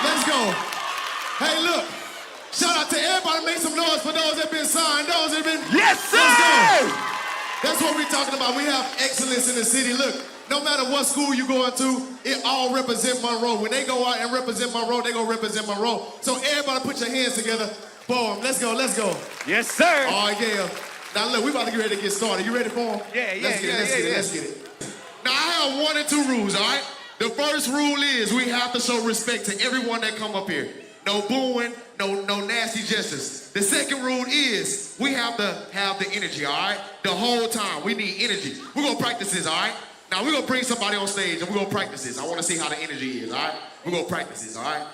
Let's go. Hey, look. Shout out to everybody. Make some noise for those that been signed. Those that been... Yes, sir! Let's go. That's what we're talking about. We have excellence in the city. Look, no matter what school you going to, it all represent Monroe. When they go out and represent Monroe, they gonna represent Monroe. So everybody put your hands together for them. Let's go, let's go. Yes, sir. Oh, yeah. Now, look, we about to get ready to get started. You ready for them? Yeah, Let's get it. Now, I have 1 and 2 rules, all right? The first rule is we have to show respect to everyone that come up here. No booing, no nasty gestures. The second rule is we have to have the energy, all right? The whole time, we need energy. We're gonna practice this, all right? Now, we're gonna bring somebody on stage and we're gonna practice this. I wanna see how the energy is, all right? We're gonna practice this, all right?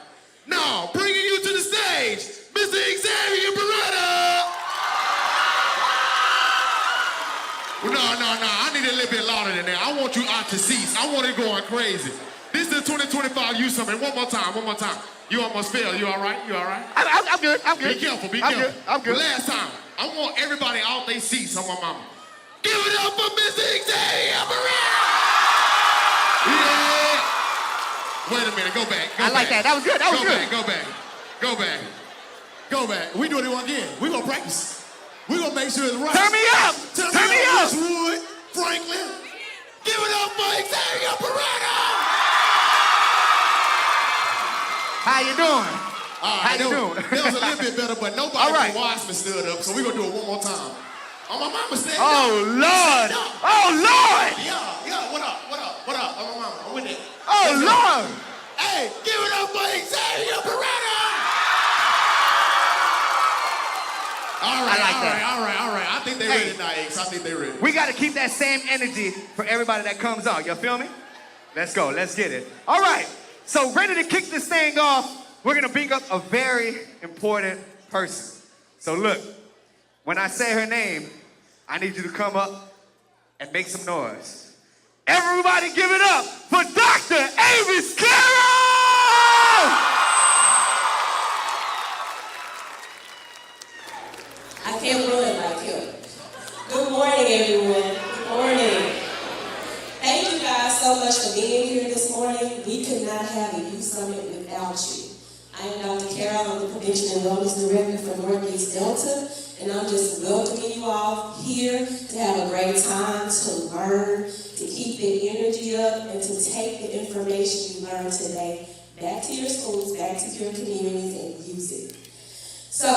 Now, bringing you to the stage, Mr. Xavier Beretta! No, I need a little bit louder than that. I want you out to seats. I want it going crazy. This is the 2025 Youth Summit. One more time. You almost failed. You all right? I'm good. Be careful. I'm good. Last time, I want everybody out their seats on my mama. Give it up for Mr. Xavier Beretta! Yeah! Wait a minute, go back. I like that. That was good. Go back. We doing it again. We gonna practice. We gonna make sure it's right. Turn me up! Richwood, Franklin. Give it up for Xavier Beretta! How you doing? How you doing? That was a little bit better, but nobody from Wossman stood up, so we're gonna do it one more time. Oh, my mama stand up. Lord! Yeah, what up? Oh, my mama, I'm with it. Oh, Lord! Hey, give it up for Xavier Beretta! All right. I think they're ready now, X. I think they're ready. We got to keep that same energy for everybody that comes on. You feel me? Let's go. Let's get it. All right. So ready to kick this thing off, we're going to bring up a very important person. So look, when I say her name, I need you to come up and make some noise. Everybody give it up for Dr. Avis Carroll! I can't run like him. Good morning, everyone. Good morning. Thank you guys so much for being here this morning. We could not have a youth summit without you. I am Dr. Carroll. I'm the Prevention and Wellness Director for Northeast Delta, and I'm just welcoming you all here to have a great time, to learn, to keep the energy up, and to take the information you learned today back to your schools, back to your communities, and use it. So,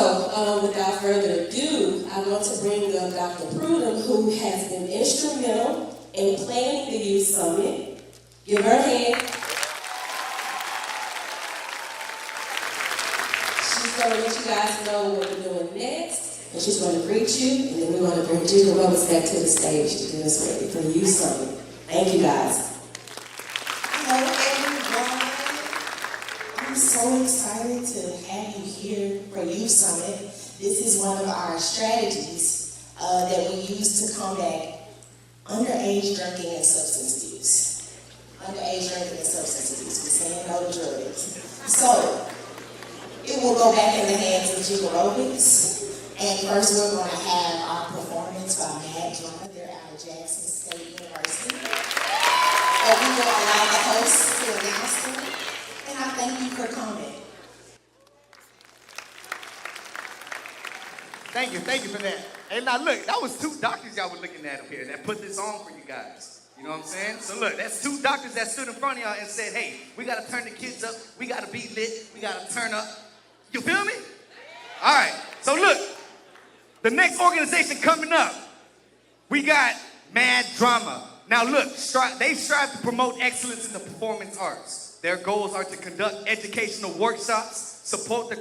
without further ado, I want to bring up Dr. Prudham, who has been instrumental in planning the Youth Summit. Give her a hand. She's going to let you guys know what we're doing next, and she's going to greet you, and then we're going to bring JiggAerobics back to the stage to get us ready for the Youth Summit. Thank you, guys. Hello, everyone. I'm so excited to have you here for Youth Summit. This is one of our strategies that we use to combat underage drinking and substance use. Underage drinking and substance abuse. We're saying no to drugs. So, it will go back in the hands of JiggAerobics. And first we're going to have our performance by MADDRAMA. They're out of Jackson State University. And we will allow the hosts to announce them. And I thank you for coming. Thank you for that. Hey, now look, that was 2 doctors y'all were looking at up here that put this on for you guys. You know what I'm saying? So look, that's 2 doctors that stood in front of y'all and said, hey, we got to turn the kids up. We got to be lit. We got to turn up. You feel me? All right. So look, the next organization coming up, we got MADDRAMA. Now look, they strive to promote excellence in the performance arts. Their goals are to conduct educational workshops, support the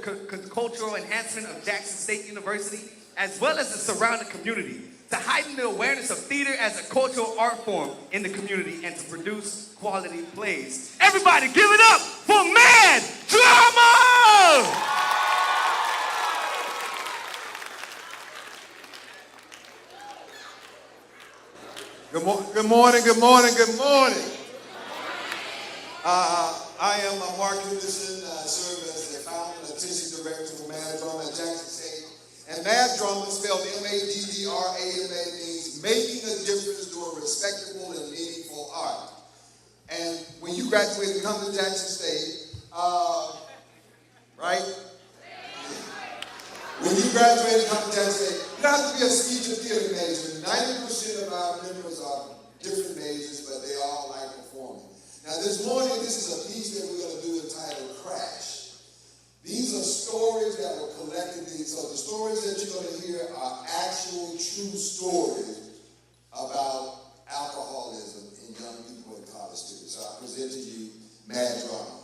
cultural enhancement of Jackson State University, as well as the surrounding community, to heighten the awareness of theater as a cultural art form in the community and to produce quality plays. Everybody give it up for MADDRAMA! Good morning, good morning, good morning. I am Mark Henderson. I serve as the founder and artistic director for MADDRAMA at Jackson State. And MADDRAMA, spelled M-A-D-D-R-A-M-A, means making a difference through a respectable and meaningful art. And when you graduate and come to Jackson State, right? When you graduate and come to Jackson State, you don't have to be a speech or theater major. 90% of our members are different majors, but they all like performing. Now this morning, this is a piece that we're going to do entitled Crash. These are stories that were collected. So the stories that you're going to hear are actual, true stories about alcoholism in young people and college students. So I present to you MADDRAMA.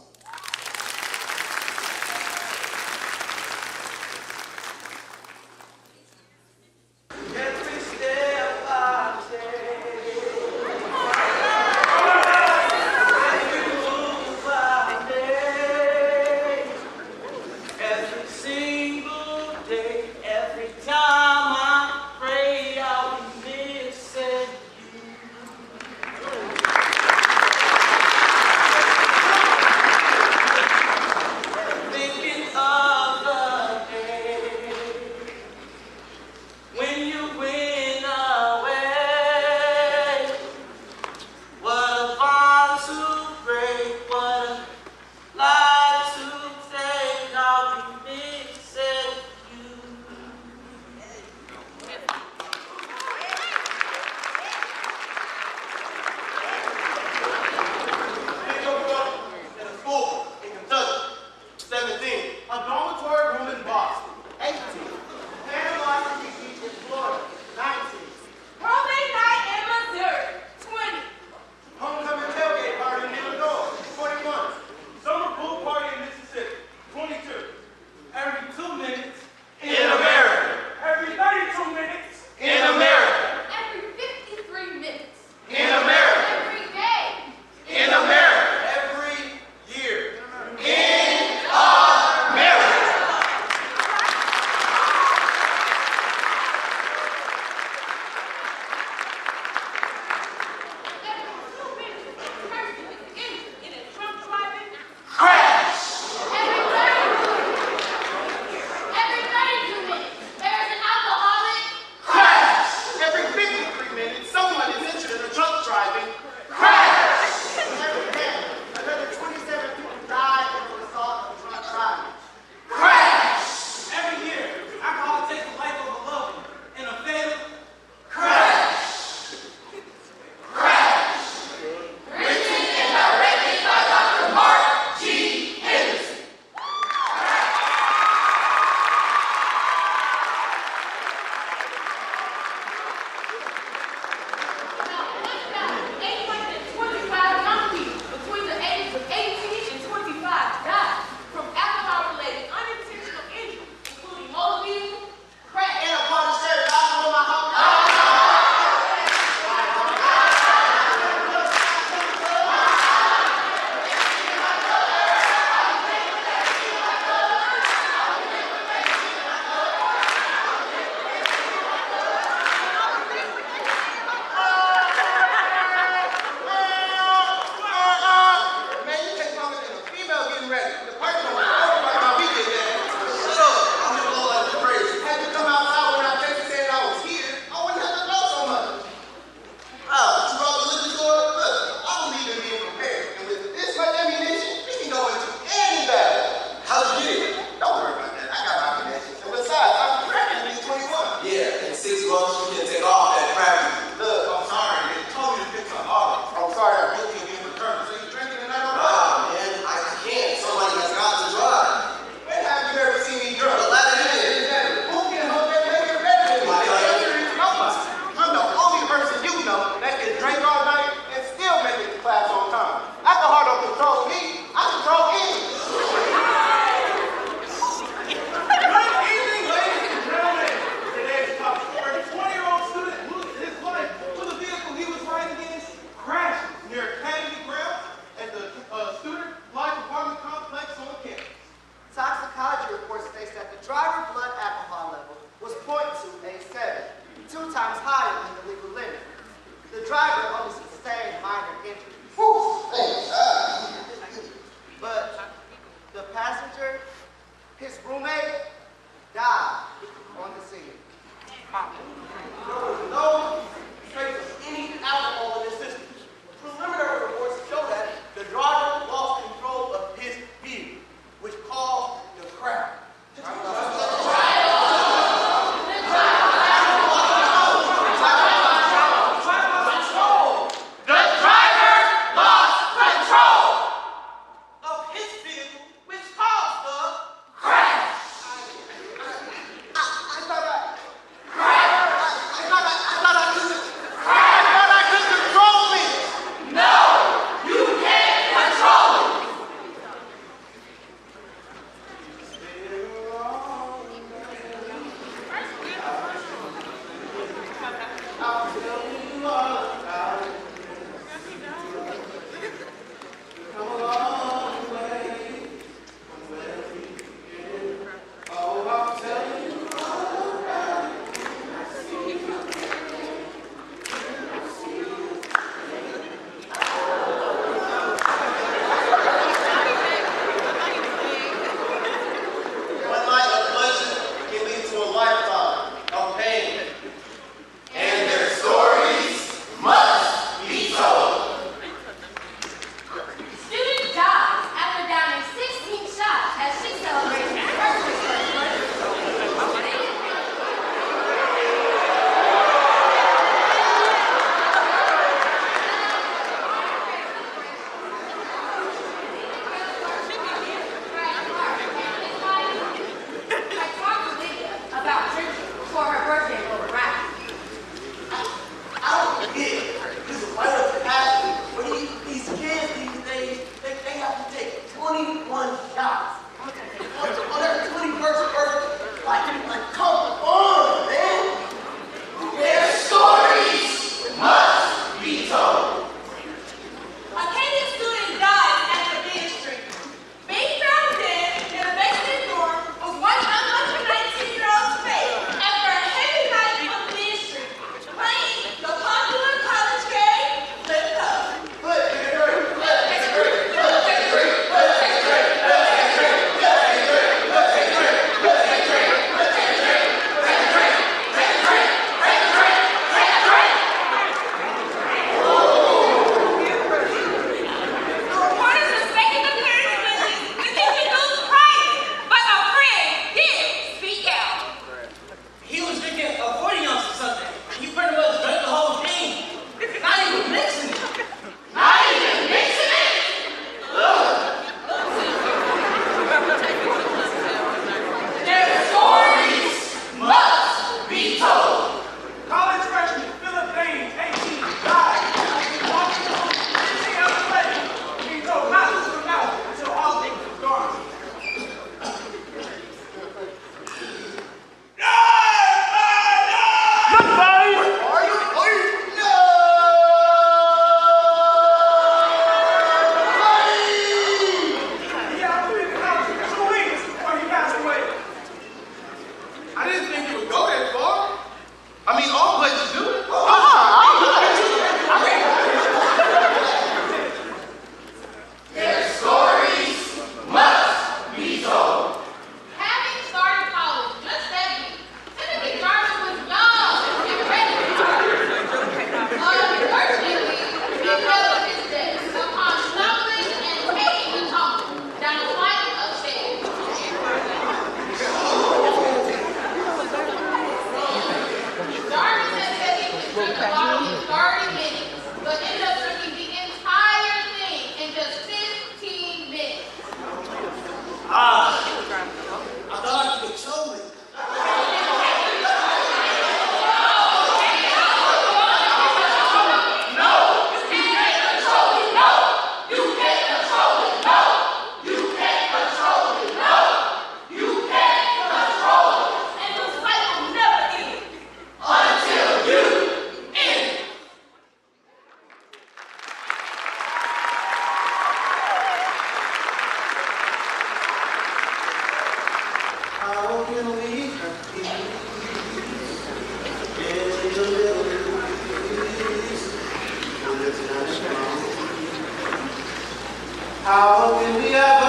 How can we have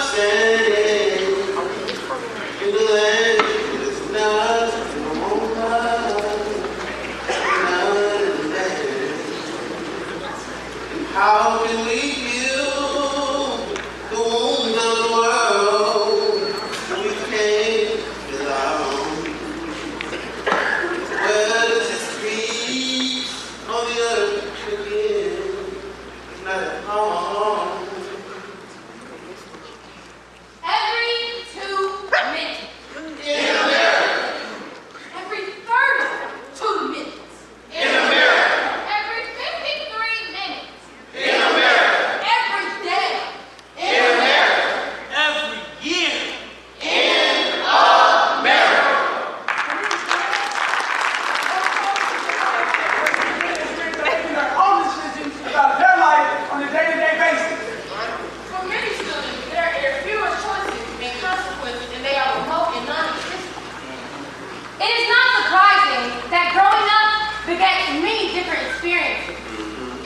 understanding in the land that's not how can we heal the wounds of the world we can't feel our own? Where does this peace on the earth begin? It's not at home. Every 2 minutes. In America. Every 32 minutes. In America. Every 53 minutes. In America. Every day. In America. Every year. In America. Making their own decisions about their life on a day-to-day basis. For many students, there are fewer choices and consequences, and they are remote and non-existent. It is not surprising that growing up begets many different experiences.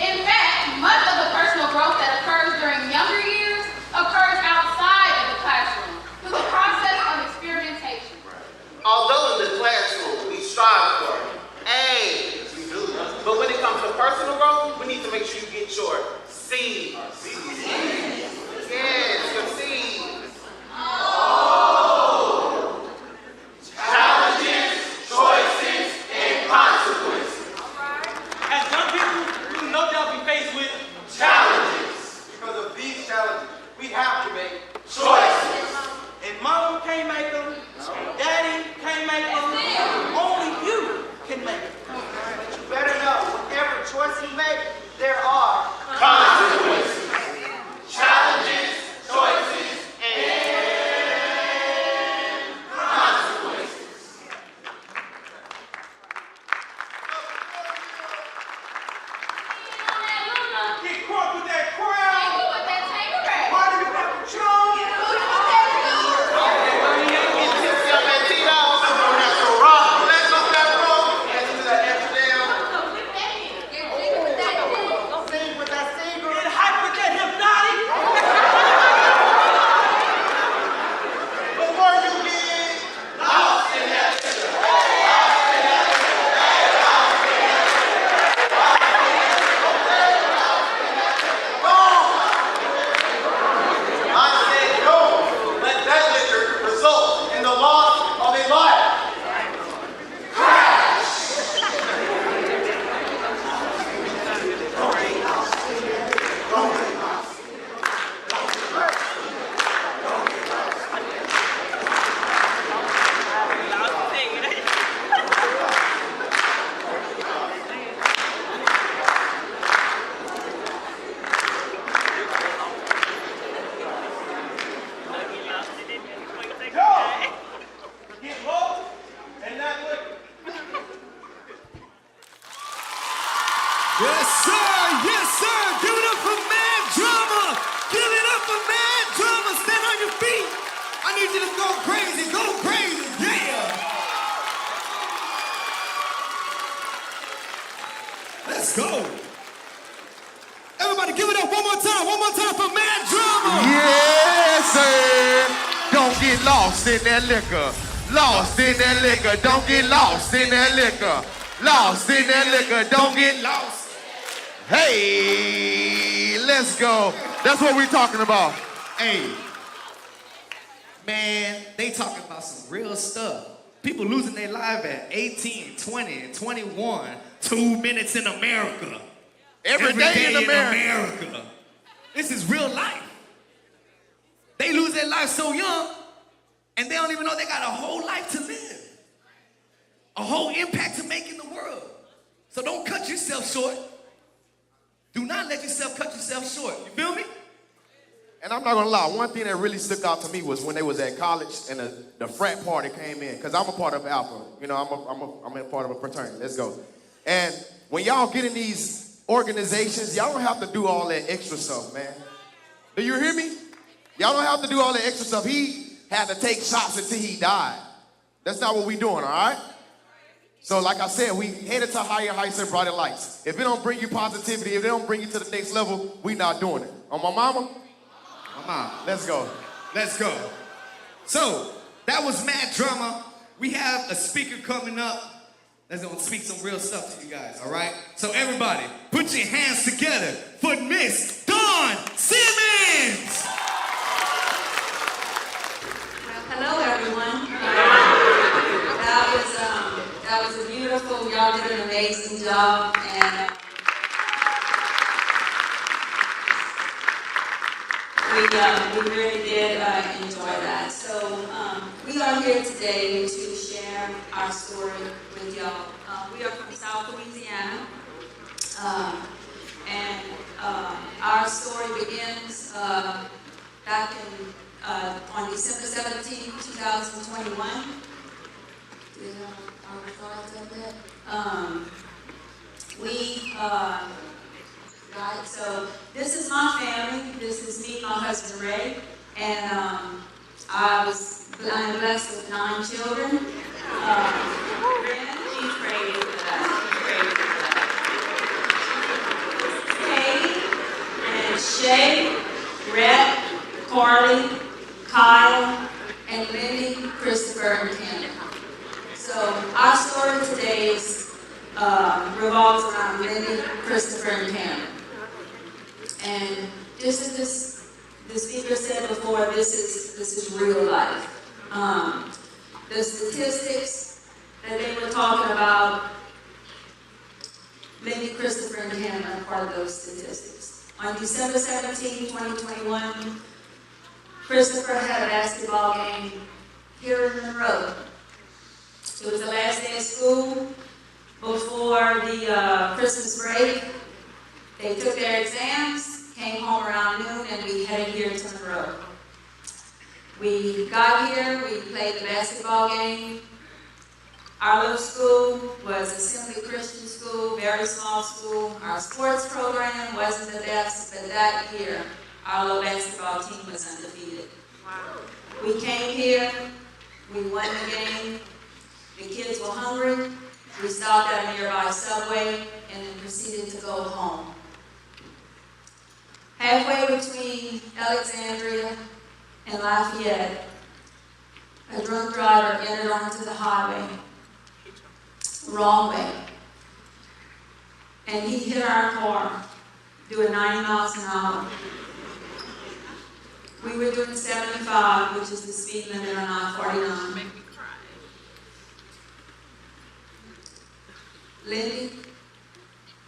In fact, much of the personal growth that occurs during younger years occurs outside of the classroom through the process of experimentation. Although in the classroom we strive for A's, we do. But when it comes to personal growth, we need to make sure you get your C's. Yes, your C's. Challenges, choices, and consequences. As young people, we will no doubt be faced with Challenges, because of these challenges. We have to make choices. and mama can't make them, daddy can't make them, only you can make them. But you better know, whatever choice you make, there are Consequences. Challenges, choices, and consequences. Get caught with that crown. Who with that tanker bag? Party with that patron. Who with that Get hype with that hypnotic. Before you get lost in that I said don't let that liquor result in the loss of a life. Get lost and not liquor. Yes, sir. Yes, sir. Give it up for MADDRAMA. Give it up for MADDRAMA. Stand on your feet. I need you to go crazy. Go crazy. Yeah. Let's go. Everybody give it up one more time. One more time for MADDRAMA. Yes, sir. Don't get lost in that liquor. Lost in that liquor. Don't get lost in that liquor. Lost in that liquor. Don't get lost. Hey, let's go. That's what we're talking about. Hey, man, they talking about some real stuff. People losing their life at 18, 20, and 21. 2 minutes in America. Every day in America. America. This is real life. They lose their life so young, and they don't even know they got a whole life to live. A whole impact to make in the world. So don't cut yourself short. Do not let yourself cut yourself short. You feel me? And I'm not gonna lie, one thing that really stuck out to me was when they was at college and the frat party came in, because I'm a part of Alpha. You know, I'm a part of a fraternity. Let's go. And when y'all get in these organizations, y'all don't have to do all that extra stuff, man. Do you hear me? Y'all don't have to do all that extra stuff. He had to take shots until he died. That's not what we doing, all right? So like I said, we headed to higher heights and brighter lights. If it don't bring you positivity, if it don't bring you to the next level, we not doing it. On my mama? My mom. Let's go. Let's go. So, that was MADDRAMA. We have a speaker coming up that's gonna speak some real stuff to you guys, all right? So everybody, put your hands together for Miss Dawn Simmons! Hello, everyone. That was a beautiful, y'all did an amazing job, and we really did enjoy that. So we are here today to share our story with y'all. We are from South Louisiana, and our story begins back on December 17, 2021. So this is my family. This is me, my husband Ray, and I am blessed with 9 children. He's crazy for that. Kay and Shay, Rhett, Carly, Kyle, and Lindy, Christopher, and Candace. So our story today revolves around Lindy, Christopher, and Candace. And just as the speaker said before, this is real life. The statistics that they were talking about, Lindy, Christopher, and Candace are part of those statistics. On December 17, 2021, Christopher had a basketball game here in Monroe. It was the last day of school before the Christmas break. They took their exams, came home around noon, and we headed here to Monroe. We got here, we played the basketball game. Our little school was Assembly Christian School, very small school. Our sports program wasn't the best, but that year, our little basketball team was undefeated. Wow. We came here, we won the game. The kids were hungry. We stopped at a nearby Subway and then proceeded to go home. Halfway between Alexandria and Lafayette, a drunk driver entered onto the highway, wrong way, and he hit our car doing 90 miles an hour. We were doing 75, which is the speed limit on I-49. Lindy,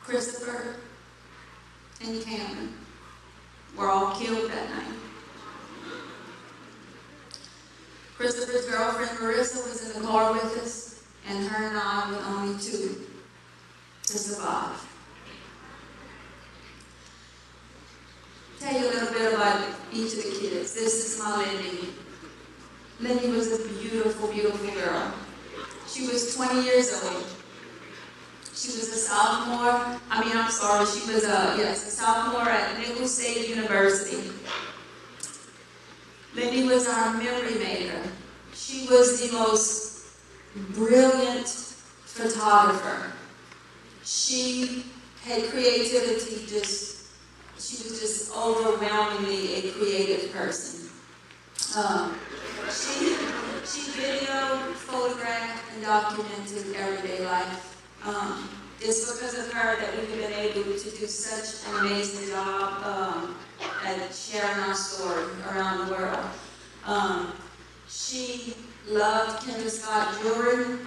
Christopher, and Cameron were all killed that night. Christopher's girlfriend Marissa was in the car with us, and her and I were only 2 to survive. Tell you a little bit about each of the kids. This is my Lindy. Lindy was a beautiful, beautiful girl. She was 20 years old. She was a sophomore. She was a sophomore at Neville State University. Lindy was our memory maker. She was the most brilliant photographer. She had creativity, she was just overwhelmingly a creative person. She videoed, photographed, and documented everyday life. It's because of her that we've been able to do such an amazing job at sharing our story around the world. She loved Kendra Scott jewelry.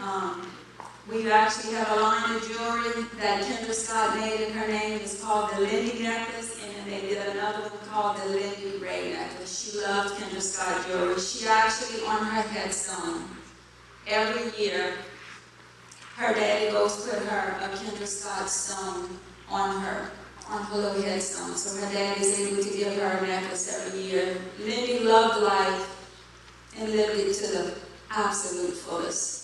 We actually have a line of jewelry that Kendra Scott made in her name. It's called the Lindy necklace, and then they did another one called the Lindy Ray necklace. She loved Kendra Scott jewelry. She actually, on her headstone, every year, her daddy goes put her a Kendra Scott stone on her little headstone. So her daddy is able to give her a necklace every year. Lindy loved life and lived it to the absolute fullest.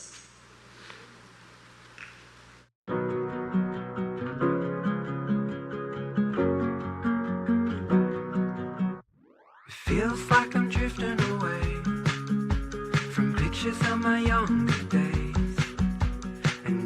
Feels like I'm drifting away from pictures of my younger days, and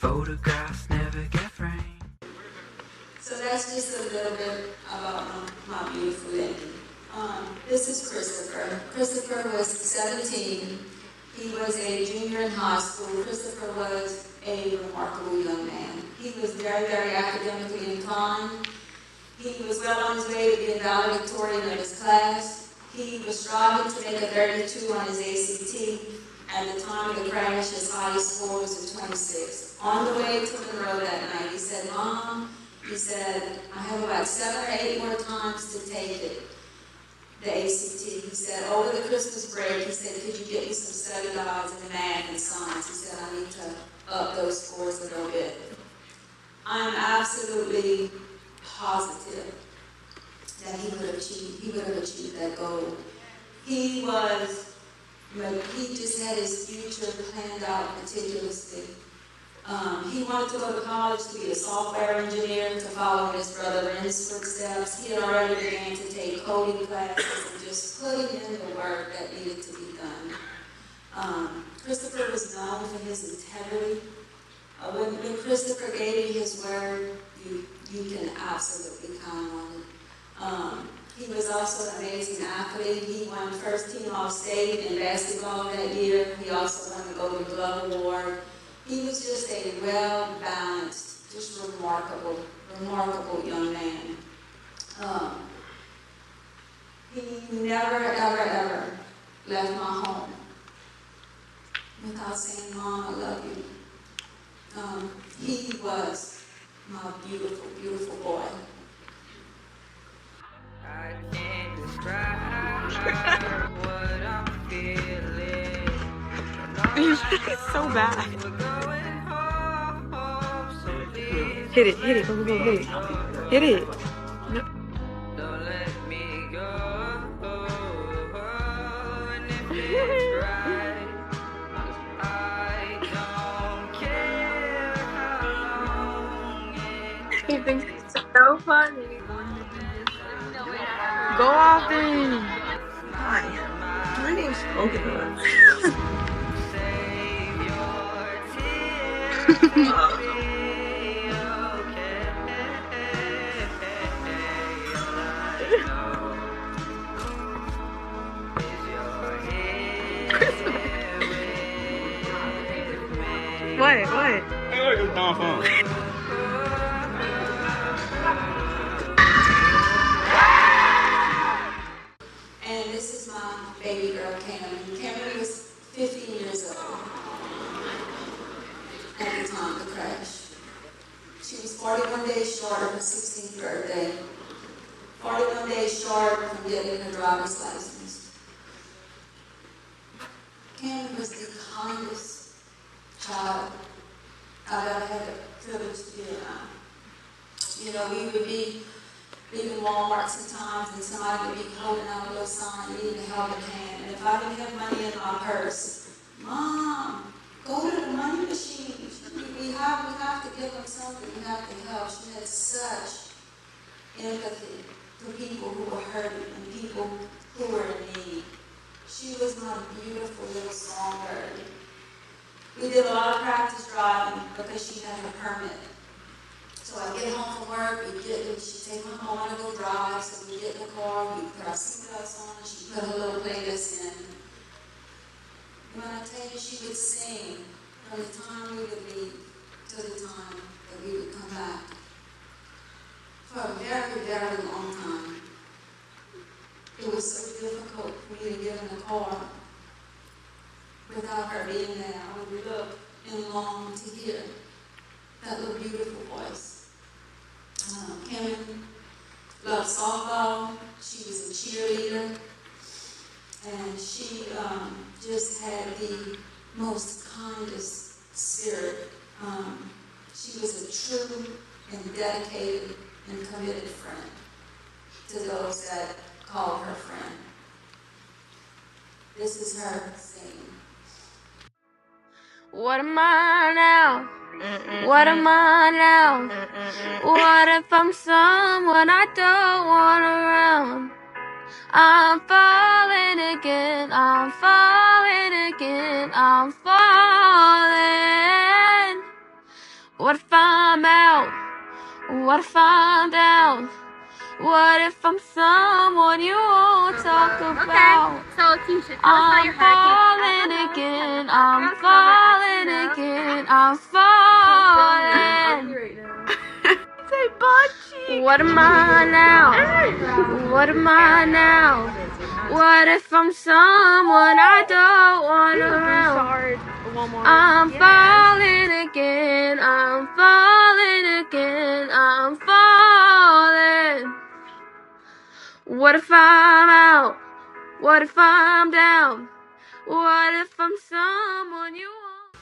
Photographs never get framed. So that's just a little bit about my beautiful lady. This is Christopher. Christopher was 17. He was a junior in high school. Christopher was a remarkable young man. He was very, very academically inclined. He was well on his way to being valedictorian of his class. He was striving to make a 32 on his ACT. At the time of the crash, his highest score was a 26. On the way to Monroe that night, he said, "Mom," he said, "I have about 7 or 8 more times to take it, the ACT." He said, "Over the Christmas break," he said, "could you get me some study guides in math and science?" He said, "I need to up those scores a little bit." I'm absolutely positive that he would have achieved that goal. He just had his future planned out meticulously. He wanted to go to college to be a software engineer, to follow in his brother Ren's footsteps. He had already began to take coding classes and just putting in the work that needed to be done. Christopher was known for his integrity. When Christopher gave you his word, you can absolutely count on it. He was also an amazing athlete. He won first team All-State in basketball that year. He also won the Golden Glove Award. He was just a well-balanced, just remarkable young man. He never, ever, ever left my home without saying, "Mom, I love you." He was my beautiful, beautiful boy. I can't describe what I'm feeling. It's so bad. Hit it, go, hit it. Hit it. Don't let me go. And if it's right, I don't care how long it He thinks it's so funny. Go off then. Hi, my name's Spoken. save your tears. I'll be okay. Is your head with me? What? Hey, look, it's Don phone. And this is my baby girl, Cameron. Cameron was 15 years old at the time of the crash. She was 41 days short of her 16th birthday, 41 days short from getting her driver's license. Cameron was the kindest child I've ever had the privilege to be around. You know, we would be leaving Walmart sometimes and somebody would be holding out a little sign, needing a helping hand. And if I didn't have money in my purse, "Mom, go to the money machine. We have to give them something. We have to help." She had such empathy for people who were hurting and people who were in need. She was my beautiful little songbird. We did a lot of practice driving because she had her permit. So I'd get home from work, she'd take me home, I'd go drive, so we'd get in the car, we'd put our seatbelts on, and she'd put her little playlist in. And when I tell you, she would sing from the time we would leave to the time that we would come back. For a very, very long time. It was so difficult for me to get in the car without her being there. I would look and long to hear that little beautiful voice. Cameron loved softball. She was a cheerleader. And she just had the most kindest spirit. She was a true and dedicated and committed friend to those that called her friend. This is her singing. What am I now? What am I now? What if I'm someone I don't want around? I'm falling again, I'm falling again, I'm falling. What if I'm out? What if I'm down? What if I'm someone you won't talk about? Okay. So, Keisha, tell us about I'm your hurricane. falling again. I'm falling again. I'm falling. Say bunchy. What am I now? What am I now? What if I'm someone I don't want around? I'm falling again. I'm falling again. I'm falling. What if I'm out? What if I'm down? What if I'm someone you want?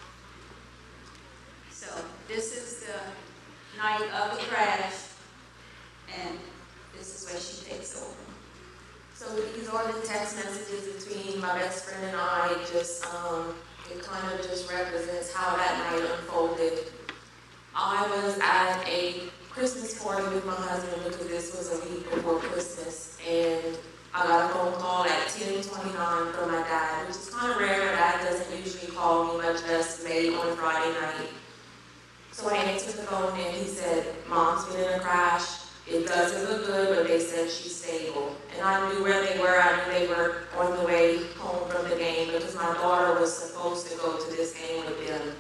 So this is the night of the crash, and this is where she takes over. So these are the text messages between my best friend and I. Just it kind of just represents how that night unfolded. I was at a Christmas party with my husband because this was a week before Christmas, and I got a phone call at 10:29 from my dad, which is kind of rare. My dad doesn't usually call me, much less late on a Friday night. So I answered the phone and he said, "Mom's been in a crash. It doesn't look good, but they said she's stable." And I knew where they were. I knew they were on the way home from the game because my daughter was supposed to go to this game with them.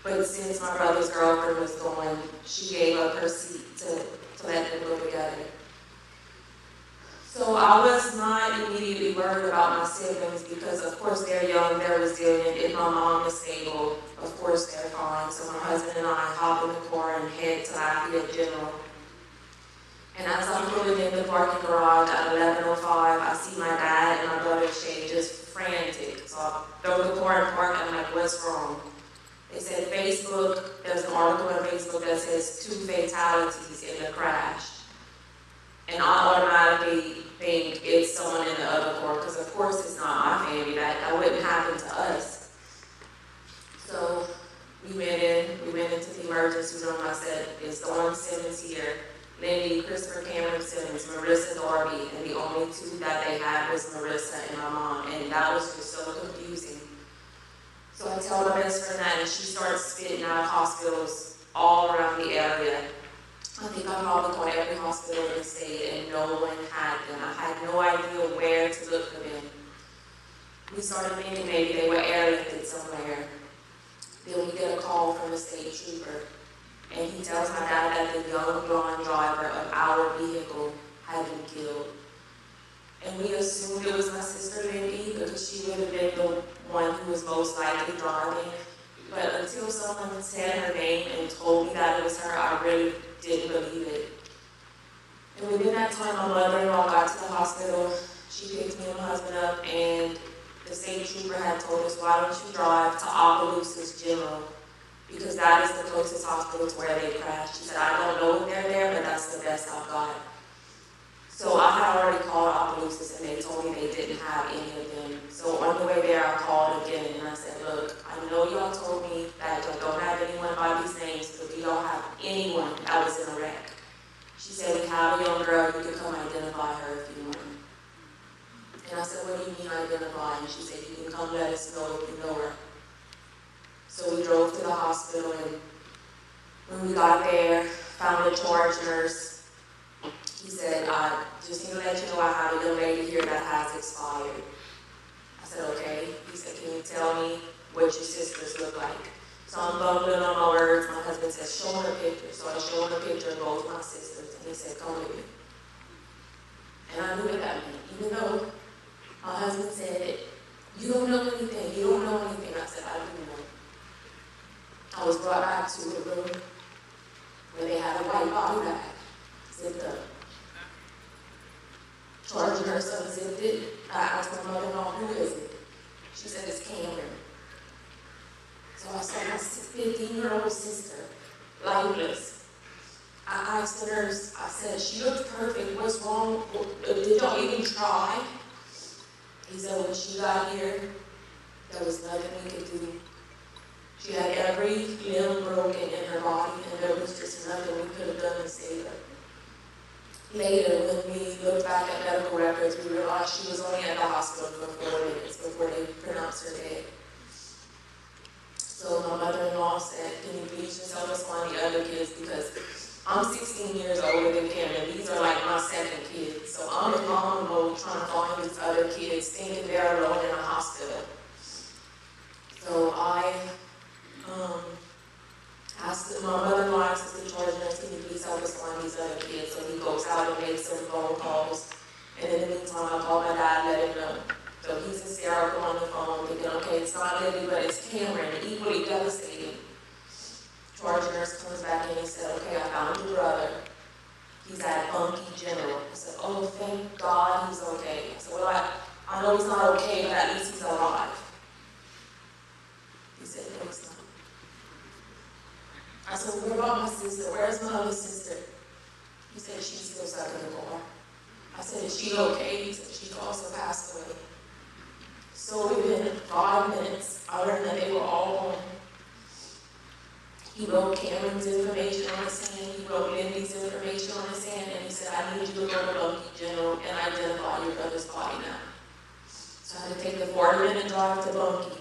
But since my brother's girlfriend was going, she gave up her seat to let them go together. So I was not immediately worried about my siblings because of course they're young, they're resilient. If my mom is stable, of course they're fine. So my husband and I hop in the car and head to Lafayette General. And as I'm pulling in the parking garage at 11:05, I see my dad and my brother Shay just frantic. So I throw the car in park and I'm like, "What's wrong?" They said Facebook, there's an article on Facebook that says 2 fatalities in the crash. And I automatically think it's someone in the other court, because of course it's not my family, that wouldn't happen to us. So we went into the emergency room. I said, "It's Dawn Simmons here, Lindy, Christopher Cameron Simmons, Marissa Darby," and the only 2 that they had was Marissa and my mom, and that was just so confusing. So I tell my best friend that, and she starts spitting out hospitals all around the area. I think I probably called every hospital in the state, and no one had them. I had no idea where to look for them. We started thinking maybe they were airlifted somewhere. Then we get a call from a state trooper, and he tells my dad that the young blonde driver of our vehicle had been killed. And we assumed it was my sister Lindy because she would have been the one who was most likely driving. But until someone said her name and told me that it was her, I really didn't believe it. And within that time, my mother-in-law got to the hospital. She picked me and my husband up, and the state trooper had told us, "Why don't you drive to Opelousas General? Because that is the closest hospital to where they crashed." She said, "I don't know if they're there, but that's the best I've got." So I had already called Opelousas, and they told me they didn't have any of them. So on the way there, I called again, and I said, "Look, I know y'all told me that y'all don't have anyone by these names, but do y'all have anyone that was in a wreck?" She said, "We have a young girl, you can come identify her if you want." And I said, "What do you mean identify?" And she said, "You can come let us know if you know her." So we drove to the hospital, and when we got there, found the charge nurse. He said, "Just need to let you know I have a young lady here that has expired." I said, "Okay." He said, "Can you tell me what your sisters look like?" So I'm bumbling on my words. My husband said, "Show him a picture." So I showed him a picture of both my sisters, and he said, "Come with me." And I knew what that meant. Even though my husband said, "You don't know anything, you don't know anything." I said, "I do know." I was brought back to a room where they had a white body bag zipped up. Charging her son zipped it. I asked my mother-in-law, "Who is it?" She said, "It's Cameron." So I saw my 15-year-old sister, lifeless. I asked the nurse, I said, "She looks perfect. What's wrong? Did y'all even try?" He said, "When she got here, there was nothing we could do. She had every limb broken in her body, and there was just nothing we could have done to save her." Later, when we looked back at medical records, we realized she was only at the hospital for 4 minutes before they pronounced her dead. So my mother-in-law said, "Can you please just help us other kids because I'm 16 years older than Cameron. These are like my second kids. So I'm in mom mode trying to find these other kids thinking they're alone in a hospital. So I asked my mother-in-law, asked the Georgia nurse, can you please help us find these other kids? So he goes out and makes some phone calls. And in the meantime, I call my dad, let him know. So he's hysterical on the phone, thinking, okay, it's not Libby, but it's Cameron, equally devastating. Georgia nurse comes back in and said, okay, I found your brother. He's at Bunkie General. I said, oh, thank God he's okay. I said, well, I know he's not okay, but at least he's alive. He said, no, he's not. I said, what about my sister? Where's my other sister? He said, she's still stuck in the car. I said, is she okay? He said, she also passed away. So within 5 minutes, I learned that they were all home. He wrote Cameron's information on his hand, he wrote Lindy's information on his hand, and he said, I need you to go to Bunkie General and identify your brother's body now. So I had to take the 40-minute drive to Bunkie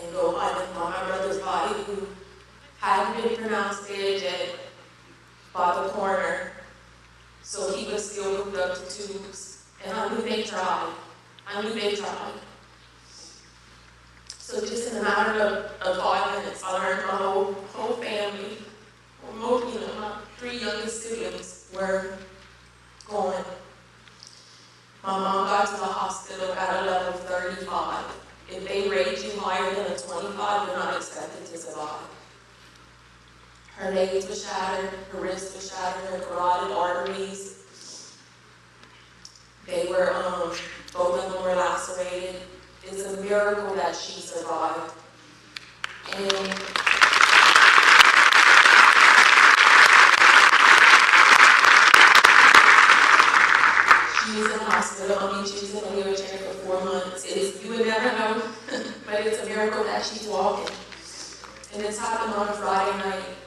and go identify my brother's body, who hadn't been pronounced dead by the coroner. So he was still hooked up to tubes. And I knew they tried. So just in a matter of 5 minutes, I learned my whole family, my 3 youngest siblings were gone. My mom got to the hospital at a level 35. If they rate you higher than a 25, you're not expected to survive. Her legs were shattered, her wrists were shattered, her carotid arteries. They were, both of them were lacerated. It's a miracle that she survived. And she was in the hospital. She was in a wheelchair for 4 months. You would never know, but it's a miracle that she's walking. And this happened on a Friday night.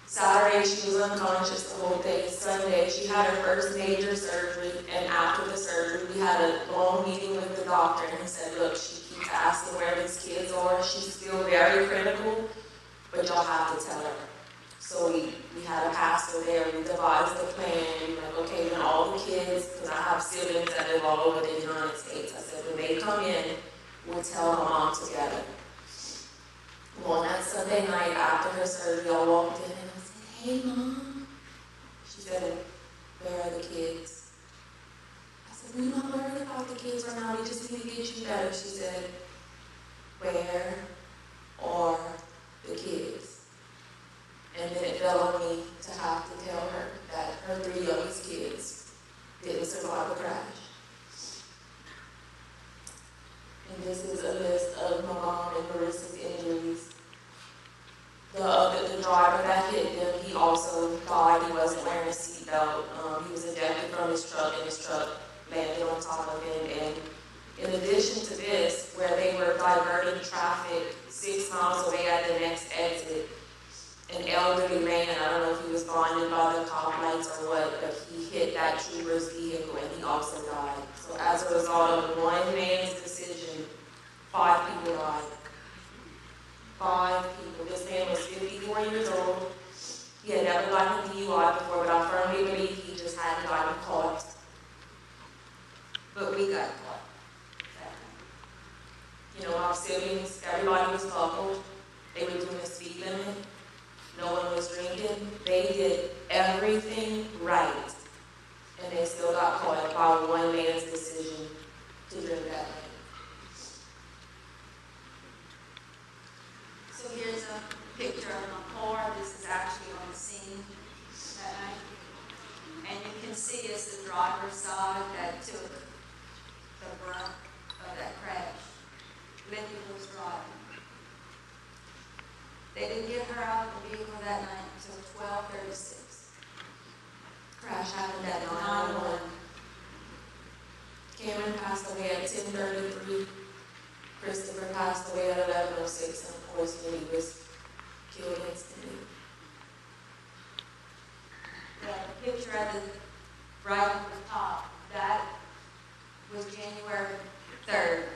Saturday, she was unconscious the whole day. Sunday, she had her first major surgery, and after the surgery, we had a long meeting with the doctor, and he said, look, she keeps asking where these kids are. She's still very critical, but y'all have to tell her. So we had a pastor there, we devised the plan. We were like, okay, when all the kids, because I have siblings that live all over the United States, I said, when they come in, we'll tell her mom together. Well, that Sunday night after her surgery, I walked in and I said, hey, Mom. She said, where are the kids? I said, we're not worried about the kids right now. We just need to get you better. She said, where are the kids? And then it fell on me to have to tell her that her 3 youngest kids didn't survive the crash. And this is a list of my mom and Marissa's injuries. The driver that hit them, he also died. He wasn't wearing a seatbelt. He was ejected from his truck, and his truck landed on top of him. And in addition to this, where they were diverting traffic 6 miles away at the next exit, an elderly man, I don't know if he was blinded by the cop lights or what, but he hit that trooper's vehicle and he also died. So as a result of one man's decision, 5 people died. 5 people. This man was 54 years old. He had never gotten a DUI before, but I firmly believe he just hadn't gotten caught. But we got caught. You know, our siblings, everybody was coupled. They were doing the speed limit. No one was drinking. They did everything right. And they still got caught by one man's decision to drink that night. So here's a picture of my car. This is actually on the scene that night. And you can see it's the driver's side that took the brunt of that crash. Lindy was driving. They didn't get her out of the vehicle that night until 12:36. Crash happened at 9:01. Cameron passed away at 10:33. Christopher passed away at 11:06, and of course, he was killed instantly. The picture at the right at the top, that was January 3rd.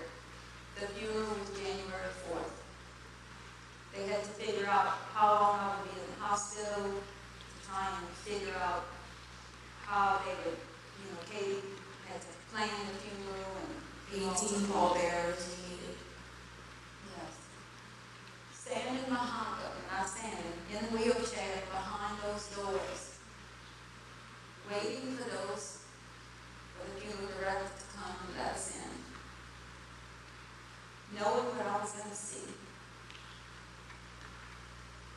The funeral was January 4th. They had to figure out how long I would be in the hospital, to try and figure out how they would, Katie had to plan the funeral and 18 pallbearers needed. Yes. Standing behind them, and I standing in the wheelchair behind those doors, waiting for the funeral director to come and let us in. Knowing what I was going to see.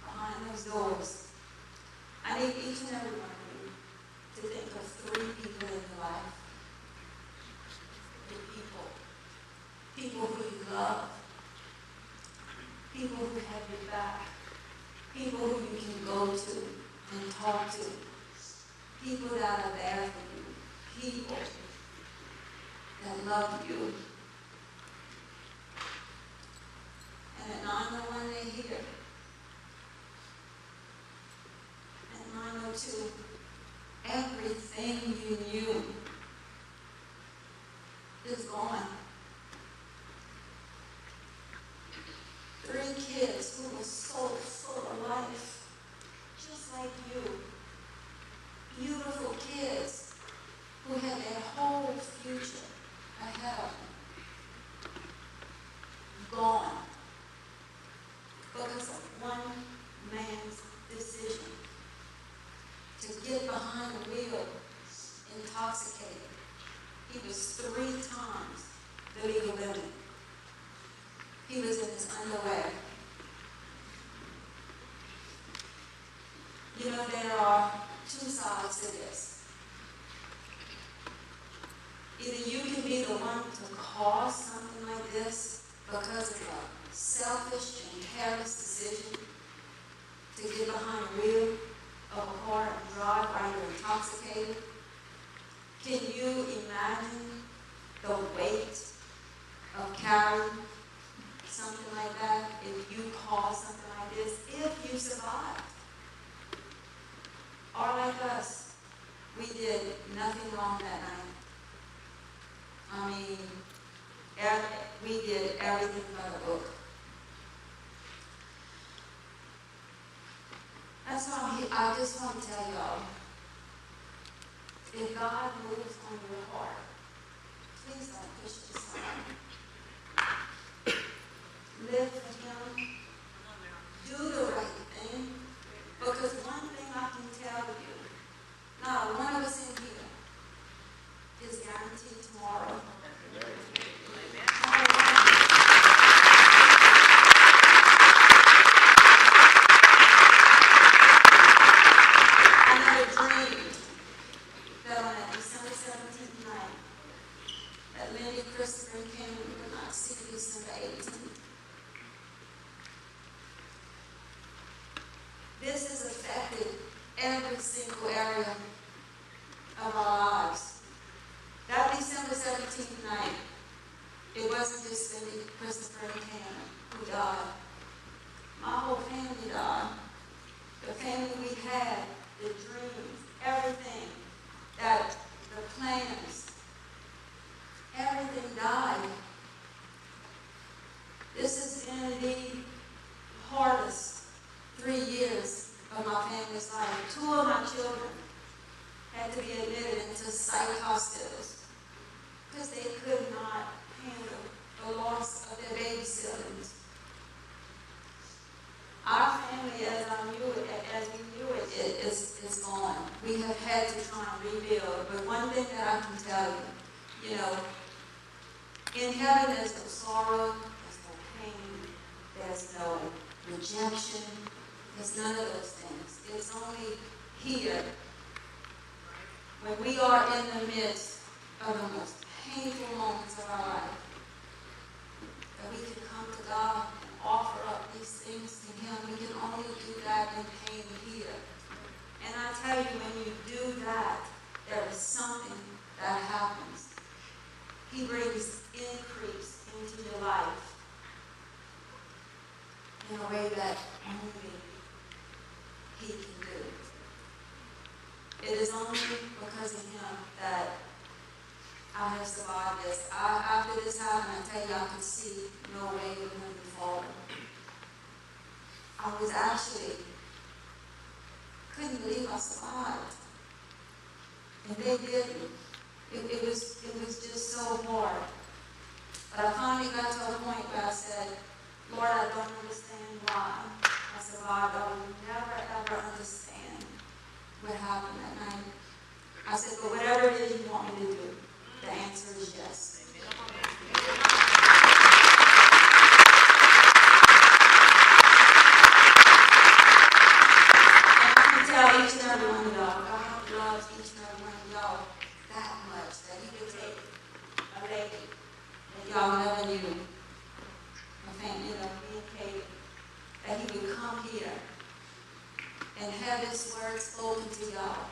Behind those doors. I need each and every one of you to think of 3 people in your life. The people. People who you love. People who have your back. People who you can go to and talk to. People that are there for you. People that love you. And at 901 they hear. At 902, everything you knew is gone. 3 kids who were so full of life, just like you. Beautiful kids who had their whole future ahead of them. Gone. Because of one man's decision to get behind the wheel intoxicated. He was 3 times the legal limit. He was in his underwear. There are 2 sides to this. Either you can be the one to cause something like this because of a selfish and careless decision to get behind the wheel of a car and drive while you're intoxicated. Can you imagine the weight of carrying something like that if you cause something like this, if you survive? Or like us, we did nothing wrong that night. I mean, we did everything by the book. That's why I just want to tell y'all, if God moves on your heart, please don't push it aside. Live for Him. Do the right thing. Because one thing I can tell you, not one of us in here is guaranteed tomorrow. This has affected every single area of our lives. That December 17th night, it wasn't just Cindy, Christopher, and Hannah who died. My whole family died. The family we had, the dreams, everything, that the plans, everything died. This has been the hardest 3 years of my family's life. 2 of my children had to be admitted into psych hospitals because they could not handle the loss of their baby siblings. Our family, as we knew it, is gone. We have had to try and rebuild. But one thing that I can tell you, in heaven there's no sorrow, there's no pain, there's no rejection. There's none of those things. It's only here, when we are in the midst of the most painful moments of our life, that we can come to God and offer up these things to Him. We can only do that in pain here. And I tell you, when you do that, there is something that happens. He brings increase into your life in a way that only He can do. It is only because of Him that I have survived this. After this happened, I tell you, I could see no way of moving forward. I was actually, couldn't believe I survived. And they didn't. It was just so hard. But I finally got to a point where I said, Lord, I don't understand why I survived. I will never, ever understand what happened that night. I said, but whatever it is you want me to do, the answer is yes. Tell each and every one of y'all, God loves each and every one of y'all that much that he could take a lady that y'all never knew, a family, being Katie, that he would come here and have his word spoken to y'all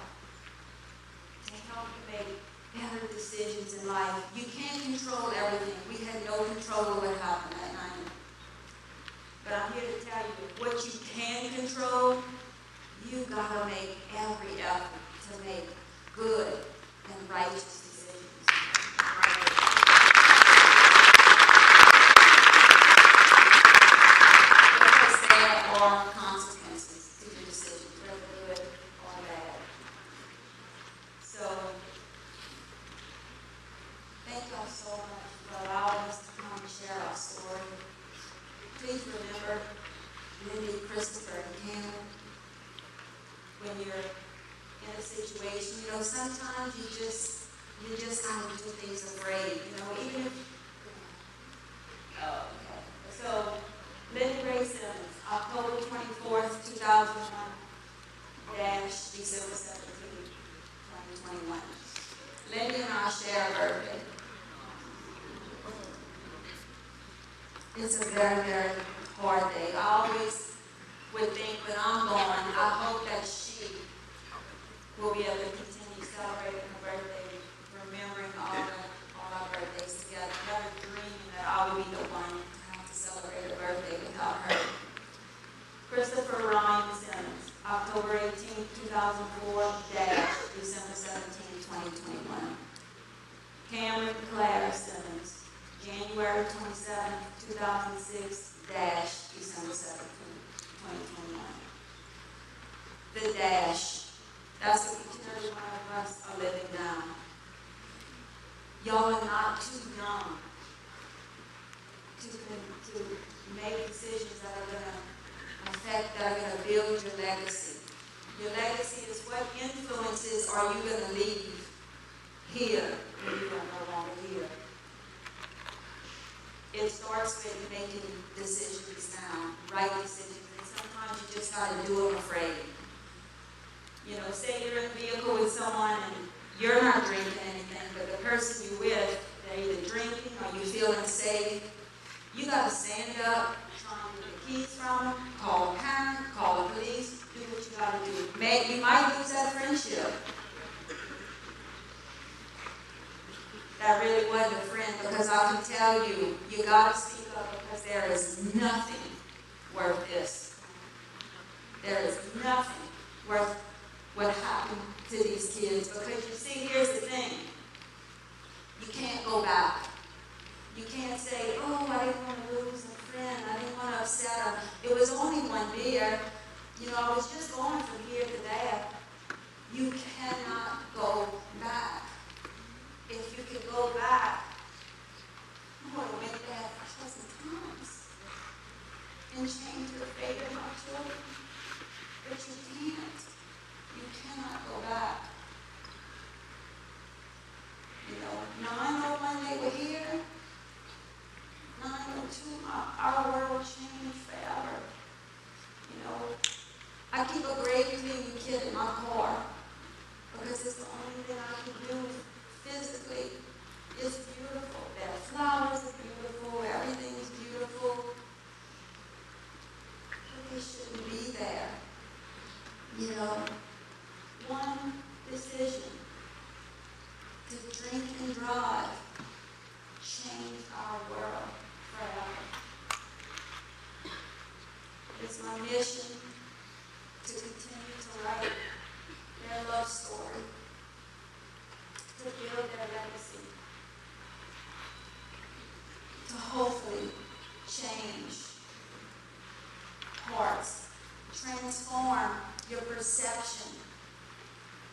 to help you make better decisions in life. You can't control everything. We had no control of what happened that night. But I'm here to tell you, what you can control, you gotta make every effort to make good and righteous decisions. Because there are consequences to your decisions, whether good or bad. So, thank y'all so much for allowing us to come and share our story. Please remember Lindy, Christopher, and Cameron. When you're in a situation, sometimes you just kind of do things afraid, even if, okay. So, Lindy Ray Simmons, October 24th, 2001, December 17th, 2021. Lindy and I share a birthday. It's a very, very hard day. I always would think when I'm gone, I hope that she will be able to continue celebrating her birthday, remembering all our birthdays together, never dreaming that I would be the one to have to celebrate a birthday without her. Christopher Ryan Simmons, October 18, 2004, December 17, 2021. Cameron Claire Simmons, January 27, 2006, December 17, 2021. The dash. That's what each and every one of us are living down. Y'all are not too young to make decisions that are going to build your legacy. Your legacy is what influences are you going to leave here when you are no longer here. It starts with making decisions now, right decisions, and sometimes you just got to do them afraid. Say you're in a vehicle with someone and you're not drinking anything, but the person you're with, they're either drinking or you feeling safe. You got to stand up, try and get the keys from them, call a parent, call the police, do what you got to do. You might lose that friendship. That really wasn't a friend, because I can tell you, you got to speak up, because there is nothing worth this. There is nothing worth what happened to these kids, because you see, here's the thing. You can't go back. You can't say, oh, I didn't want to lose a friend. I didn't want to upset them. It was only one beer. I was just going from here to there. You cannot go back. If you could go back, I would have went there a dozen times and changed the fate of my children. But you can't. You cannot go back. 901, they were here. 902, our world changed forever. I keep a grave cleaning kit in my car because it's the only thing I can do physically. It's beautiful. Their flowers are beautiful. Everything is beautiful. But they shouldn't be there. One decision to drink and drive changed our world forever. It's my mission to continue to write their love story, to build their legacy, to hopefully change hearts transform your perception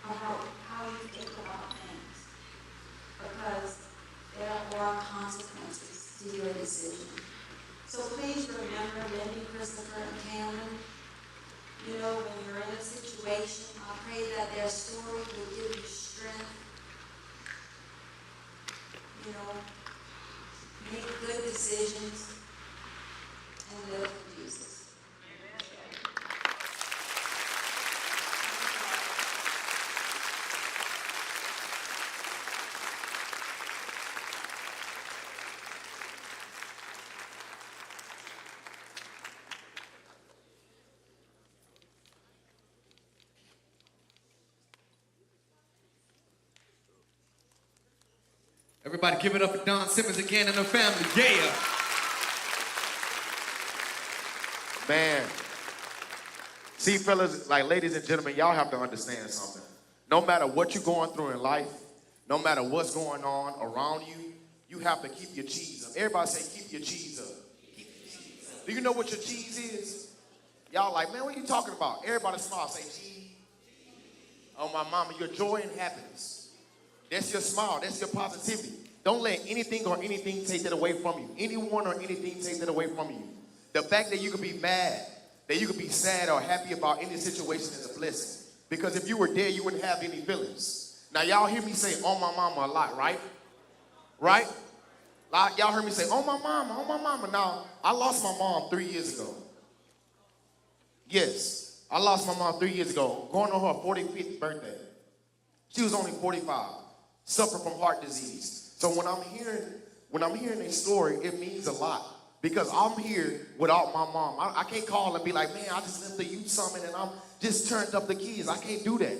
of how you think about things, because there are consequences to your decision. So please remember Wendy, Christopher, and Cameron. You know, when you're in a situation, I pray that their story will give you strength. You know, make good decisions and live for Jesus. Everybody give it up for Don Simmons again and her family. Yeah. Man. See, fellas, like ladies and gentlemen, y'all have to understand something. No matter what you're going through in life, no matter what's going on around you, you have to keep your cheese up. Everybody say, keep your cheese up. Keep your cheese up. Do you know what your cheese is? Y'all like, man, what are you talking about? Everybody smile, say cheese. Oh, my mama, your joy and happiness. That's your smile. That's your positivity. Don't let anything or anything take that away from you. Anyone or anything take that away from you. The fact that you could be mad, that you could be sad or happy about any situation is a blessing. Because if you were dead, you wouldn't have any feelings. Now, y'all hear me say, oh, my mama a lot, right? Right? Y'all heard me say, oh, my mama, oh, my mama. Now, I lost my mom 3 years ago. Yes, I lost my mom 3 years ago, going on her 45th birthday. She was only 45. Suffer from heart disease. So when I'm hearing a story, it means a lot, because I'm here without my mom. I can't call and be like, man, I just left the youth summit and I'm just turned up the keys. I can't do that.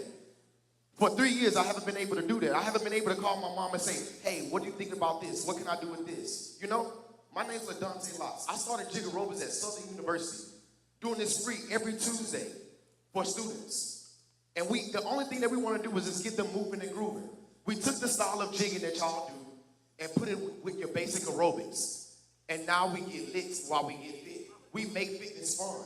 For 3 years, I haven't been able to do that. I haven't been able to call my mom and say, hey, what do you think about this? What can I do with this? You know, my name's LaDante Locks. I started JiggAerobics at Southern University, doing this free every Tuesday for students. And the only thing that we want to do is just get them moving and grooving. We took the style of jigging that y'all do and put it with your basic aerobics. And now we get lit while we get fit. We make fitness fun.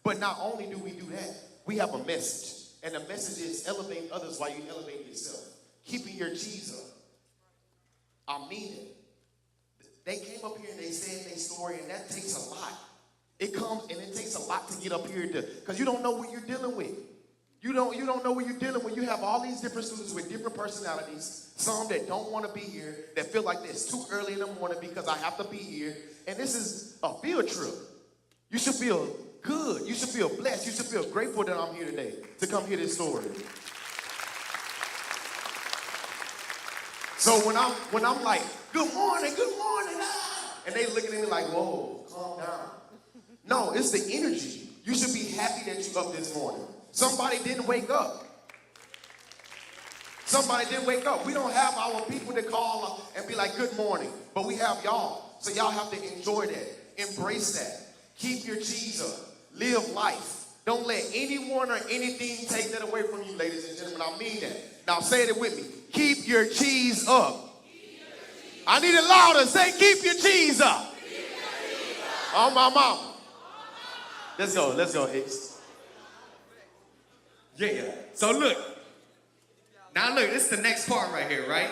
But not only do we do that, we have a message. And the message is elevate others while you elevate yourself. Keeping your cheese up. I mean it. They came up here and they said their story, and that takes a lot. It comes and it takes a lot to get up here because you don't know what you're dealing with. You don't know what you're dealing with. You have all these different students with different personalities. Some that don't want to be here, that feel like it's too early in the morning because I have to be here. And this is a field trip. You should feel good. You should feel blessed. You should feel grateful that I'm here today to come hear this story. So when I'm like, good morning, and they looking at me like, whoa, calm down. No, it's the energy. You should be happy that you're up this morning. Somebody didn't wake up. Somebody didn't wake up. We don't have our people to call and be like, good morning. But we have y'all. So y'all have to enjoy that. Embrace that. Keep your cheese up. Live life. Don't let anyone or anything take that away from you, ladies and gentlemen. I mean that. Now say it with me. Keep your cheese up. I need it louder. Say, keep your cheese up. Oh, my mama. Let's go, Hicks. Yeah. So look. Now look, this is the next part right here, right?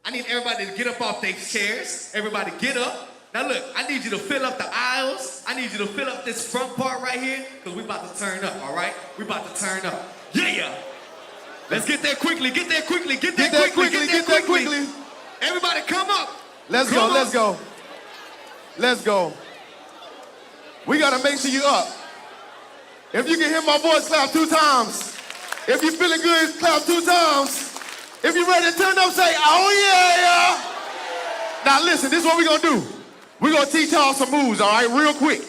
I need everybody to get up off their chairs. Everybody get up. Now look, I need you to fill up the aisles. I need you to fill up this front part right here, because we about to turn up, all right? We about to turn up. Yeah. Let's get there quickly. Get there quickly. Everybody come up. Let's go. We got to make sure you're up. If you can hear my voice, clap 2 times. If you're feeling good, clap 2 times. If you're ready to turn up, say, oh yeah. Now listen, this is what we're going to do. We're going to teach y'all some moves, all right, real quick.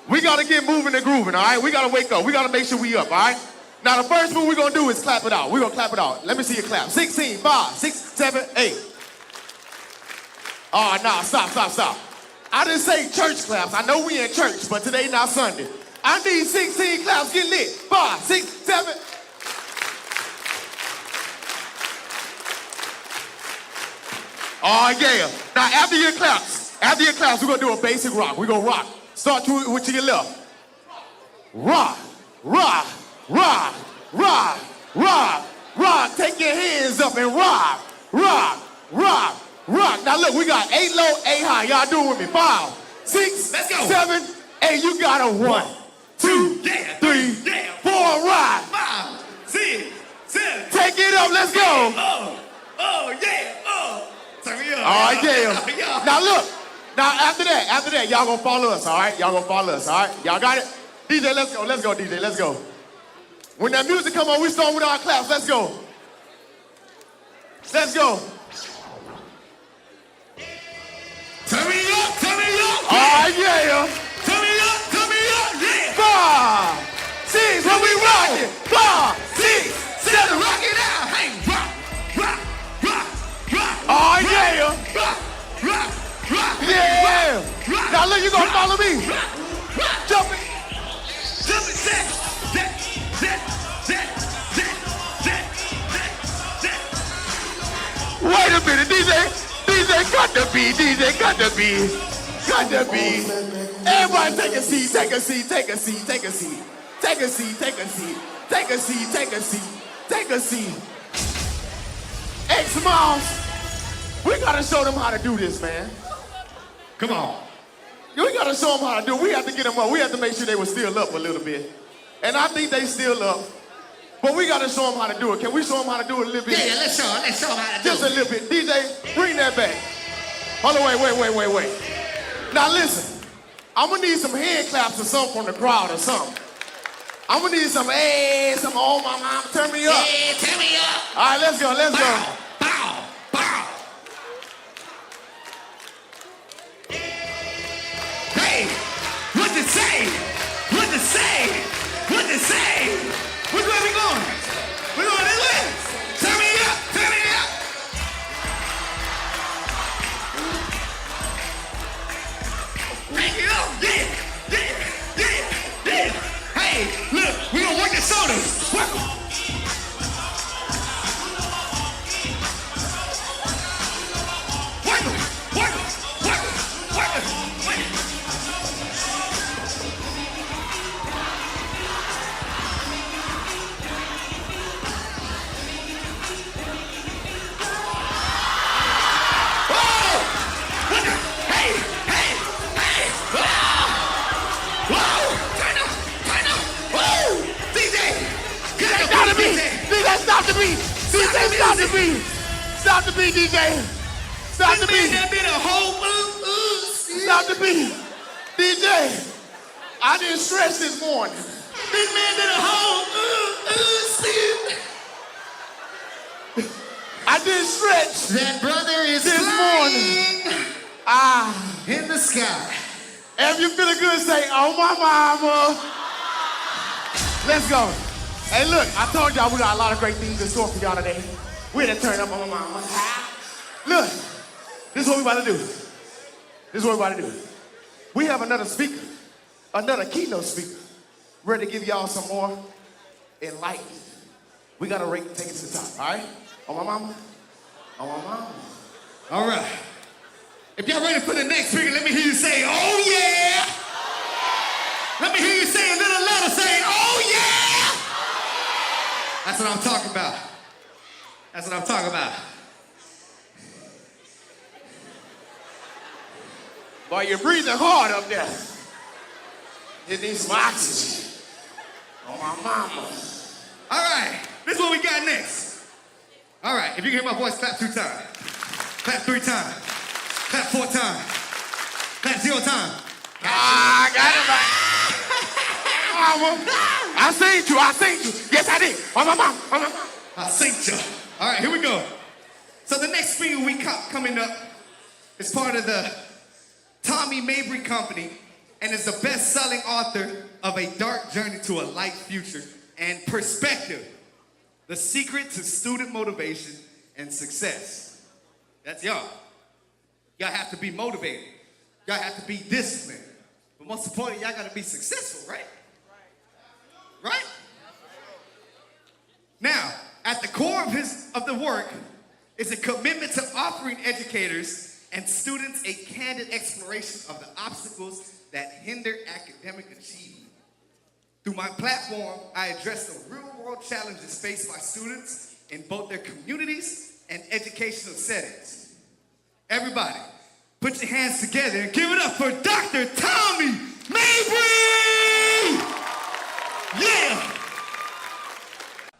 We got to get moving and grooving, all right? We got to wake up. We got to make sure we up, all right? Now the first move we're going to do is clap it out. We're going to clap it out. Let me see you clap. 16, 5, 6, 7, 8. Oh, no, stop. I didn't say church claps. I know we in church, but today not Sunday. I need 16 claps. Get lit. 5, 6, 7. Oh, yeah. Now, after your claps, we're going to do a basic rock. We're going to rock. Start with to your left. Rock. rock, rock, rock, rock, rock. Take your hands up and rock, rock, rock, rock. Now look, we got 8 low, 8 high. Y'all do it with me. 5, 6, Let's go. 7, 8. You got a 1, 2, 3, 4, rock. 5, 6, 7. Take it up, let's go. Oh, yeah, oh. Turn me up. All right, yeah. Now look, now after that, y'all gonna follow us, all right? Y'all gonna follow us, all right? Y'all got it? DJ, let's go, DJ, let's go. When that music come on, we start with our claps, let's go. Let's go. Turn me up, turn me up. All right, yeah. Turn me up, yeah. 5, 6, when we rockin'. 5, 6, 7, rock it out. Hey, rock, rock, rock, rock. oh yeah. Rock, rock, rock. Yeah. Rock, Now look, you gonna follow me. rock, rock. Jump it. Jump it, set. Wait a minute, DJ, cut the beat, DJ, cut the beat. Cut the beat. Everybody take a seat, take a seat, take a seat, take a seat. Take a seat, take a seat, take a seat, take a seat, take a seat. X-Moms, we gotta show them how to do this, man. Come on. We gotta show them how to do it. We have to get them up. We have to make sure they were still up a little bit. And I think they still up. But we gotta show them how to do it. Can we show them how to do it a little bit? Yeah, let's show them how to do it. Just a little bit. DJ, bring that back. Hold on, wait. Now listen, I'm gonna need some hand claps or something from the crowd or something. I'm gonna need some, hey, some, oh my mom, turn me up. Yeah, turn me up. All right, let's go. Bow, bow. Hey, what to say? Which way we going? We going this way? Turn me up. Crank it up, yeah. Hey, look, we gonna work the sodas. Work 'em. Stop the beat! DJ, stop the beat! Stop the beat, DJ! Stop the beat! That been a whole Stop the beat! DJ, I didn't stretch this morning. This man did a whole I didn't stretch. That brother is this morning. In the sky. If you feeling good, say, oh my mama. Let's go. Hey, look, I told y'all we got a lot of great things in store for y'all today. We're gonna turn up on my mama. Look, this is what we about to do. We have another speaker, another keynote speaker, ready to give y'all some more enlightenment. We gotta take it to the top, all right? On my mama. All right. If y'all ready for the next speaker, let me hear you say, oh yeah. Let me hear you say a little louder, say, oh yeah. That's what I'm talking about. Boy, you're breathing hard up there. You need some oxygen. On my mama. All right, this is what we got next. All right, if you can hear my voice, clap 2 times. Clap 3 times. Clap 4 times. Clap 0 times. I got it back. Mama. I seen you. Yes, I did. On my mama. I seen you. All right, here we go. So the next speaker we coming up is part of the Tommie Mabry Company and is the best-selling author of A Dark Journey to a Light Future and Perspective, The Secret to Student Motivation and Success. That's y'all. Y'all have to be motivated. Y'all have to be disciplined. But most importantly, y'all got to be successful, right? Right? Now, at the core of the work is a commitment to offering educators and students a candid exploration of the obstacles that hinder academic achievement. Through my platform, I address the real-world challenges faced by students in both their communities and educational settings. Everybody, put your hands together and give it up for Dr. Tommie Mabry! Yeah!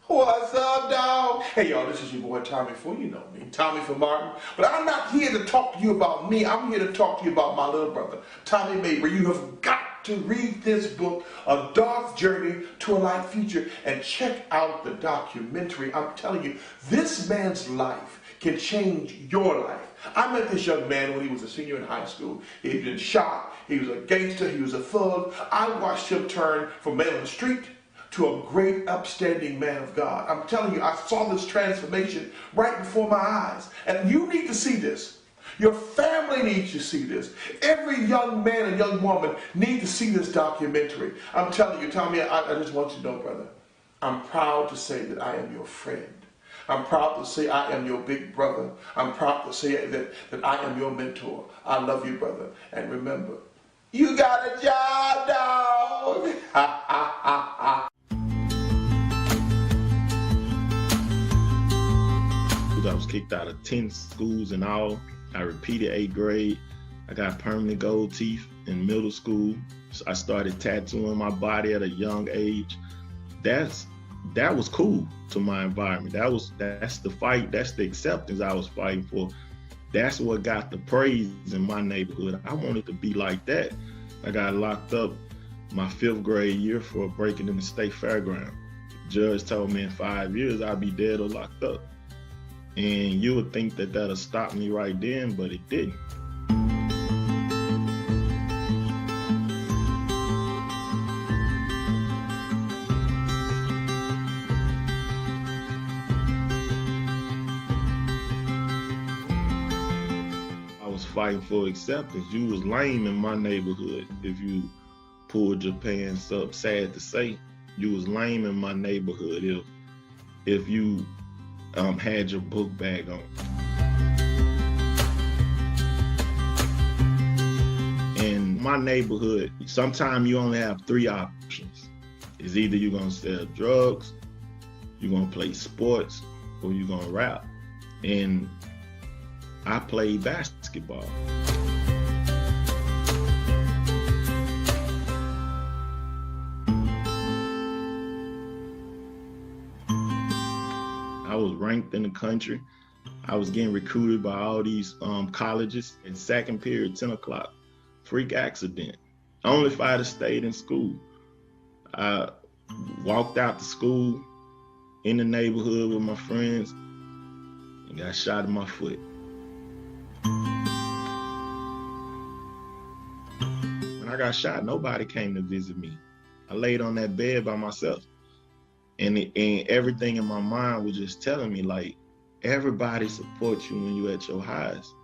What's up, dog? Hey, y'all, this is your boy Tommie for, you know me, Tommie for Martin. But I'm not here to talk to you about me. I'm here to talk to you about my little brother, Tommie Mabry. You have got to read this book, A Dark Journey to a Light Future, and check out the documentary. I'm telling you, this man's life can change your life. I met this young man when he was a senior in high school. He'd been shot. He was a gangster. He was a thug. I watched him turn from man on the street to a great, upstanding man of God. I'm telling you, I saw this transformation right before my eyes. And you need to see this. Your family needs to see this. Every young man and young woman need to see this documentary. I'm telling you, Tommie, I just want you to know, brother, I'm proud to say that I am your friend. I'm proud to say I am your big brother. I'm proud to say that I am your mentor. I love you, brother. And remember, you got a job, dog. Ha, ha, ha, ha. I was kicked out of 10 schools in all. I repeated 8th grade. I got permanent gold teeth in middle school. So I started tattooing my body at a young age. That was cool to my environment. That's the fight. That's the acceptance I was fighting for. That's what got the praise in my neighborhood. I wanted to be like that. I got locked up my 5th grade year for breaking in the state fairground. The judge told me in 5 years I'd be dead or locked up. And you would think that that'll stop me right then, but it didn't. I was fighting for acceptance. You was lame in my neighborhood. If you pulled your pants up, sad to say, you was lame in my neighborhood. If you had your book bag on. In my neighborhood, sometimes you only have 3 options. It's either you're gonna sell drugs, you're gonna play sports, or you're gonna rap. And I played basketball. I was ranked in the country. I was getting recruited by all these colleges. In second period, 10 o'clock, freak accident. Only if I had stayed in school. I walked out to school in the neighborhood with my friends and got shot in my foot. When I got shot, nobody came to visit me. I laid on that bed by myself. And everything in my mind was just telling me, like, everybody supports you when you're at your highest.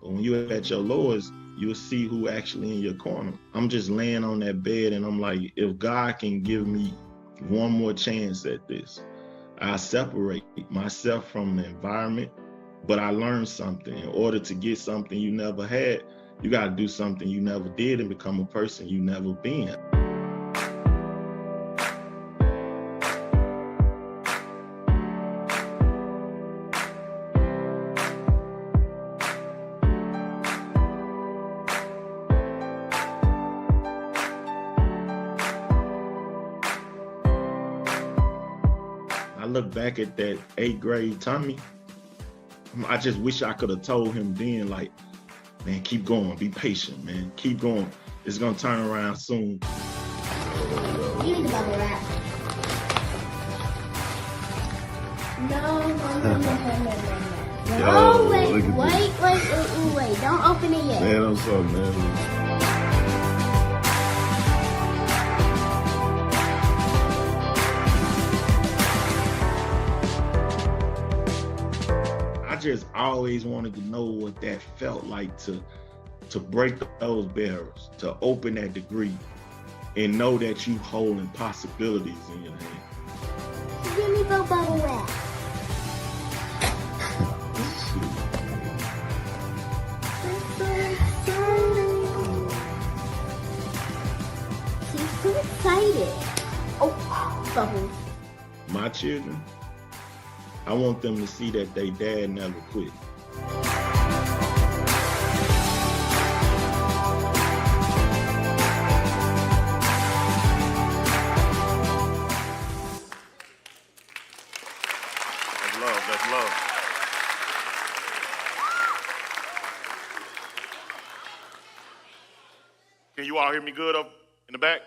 But when you're at your lowest, you'll see who actually in your corner. I'm just laying on that bed and I'm like, if God can give me one more chance at this, I separate myself from the environment, but I learned something. In order to get something you never had, you gotta do something you never did and become a person you never been. I look back at that 8th grade Tommie, I just wish I could have told him then, like, man, keep going, be patient, man, keep going. It's gonna turn around soon. You need to bubble wrap. No. Yo, Wait, don't open it yet. Man, I'm sorry, man. I just always wanted to know what that felt like to break those barriers, to open that degree, and know that you holding possibilities in your hand. Give me the bubble wrap. I'm so excited. She's so excited. Oh, bubbles. My children, I want them to see that they dad never quit. That's love, that's love. Can you all hear me good up in the back?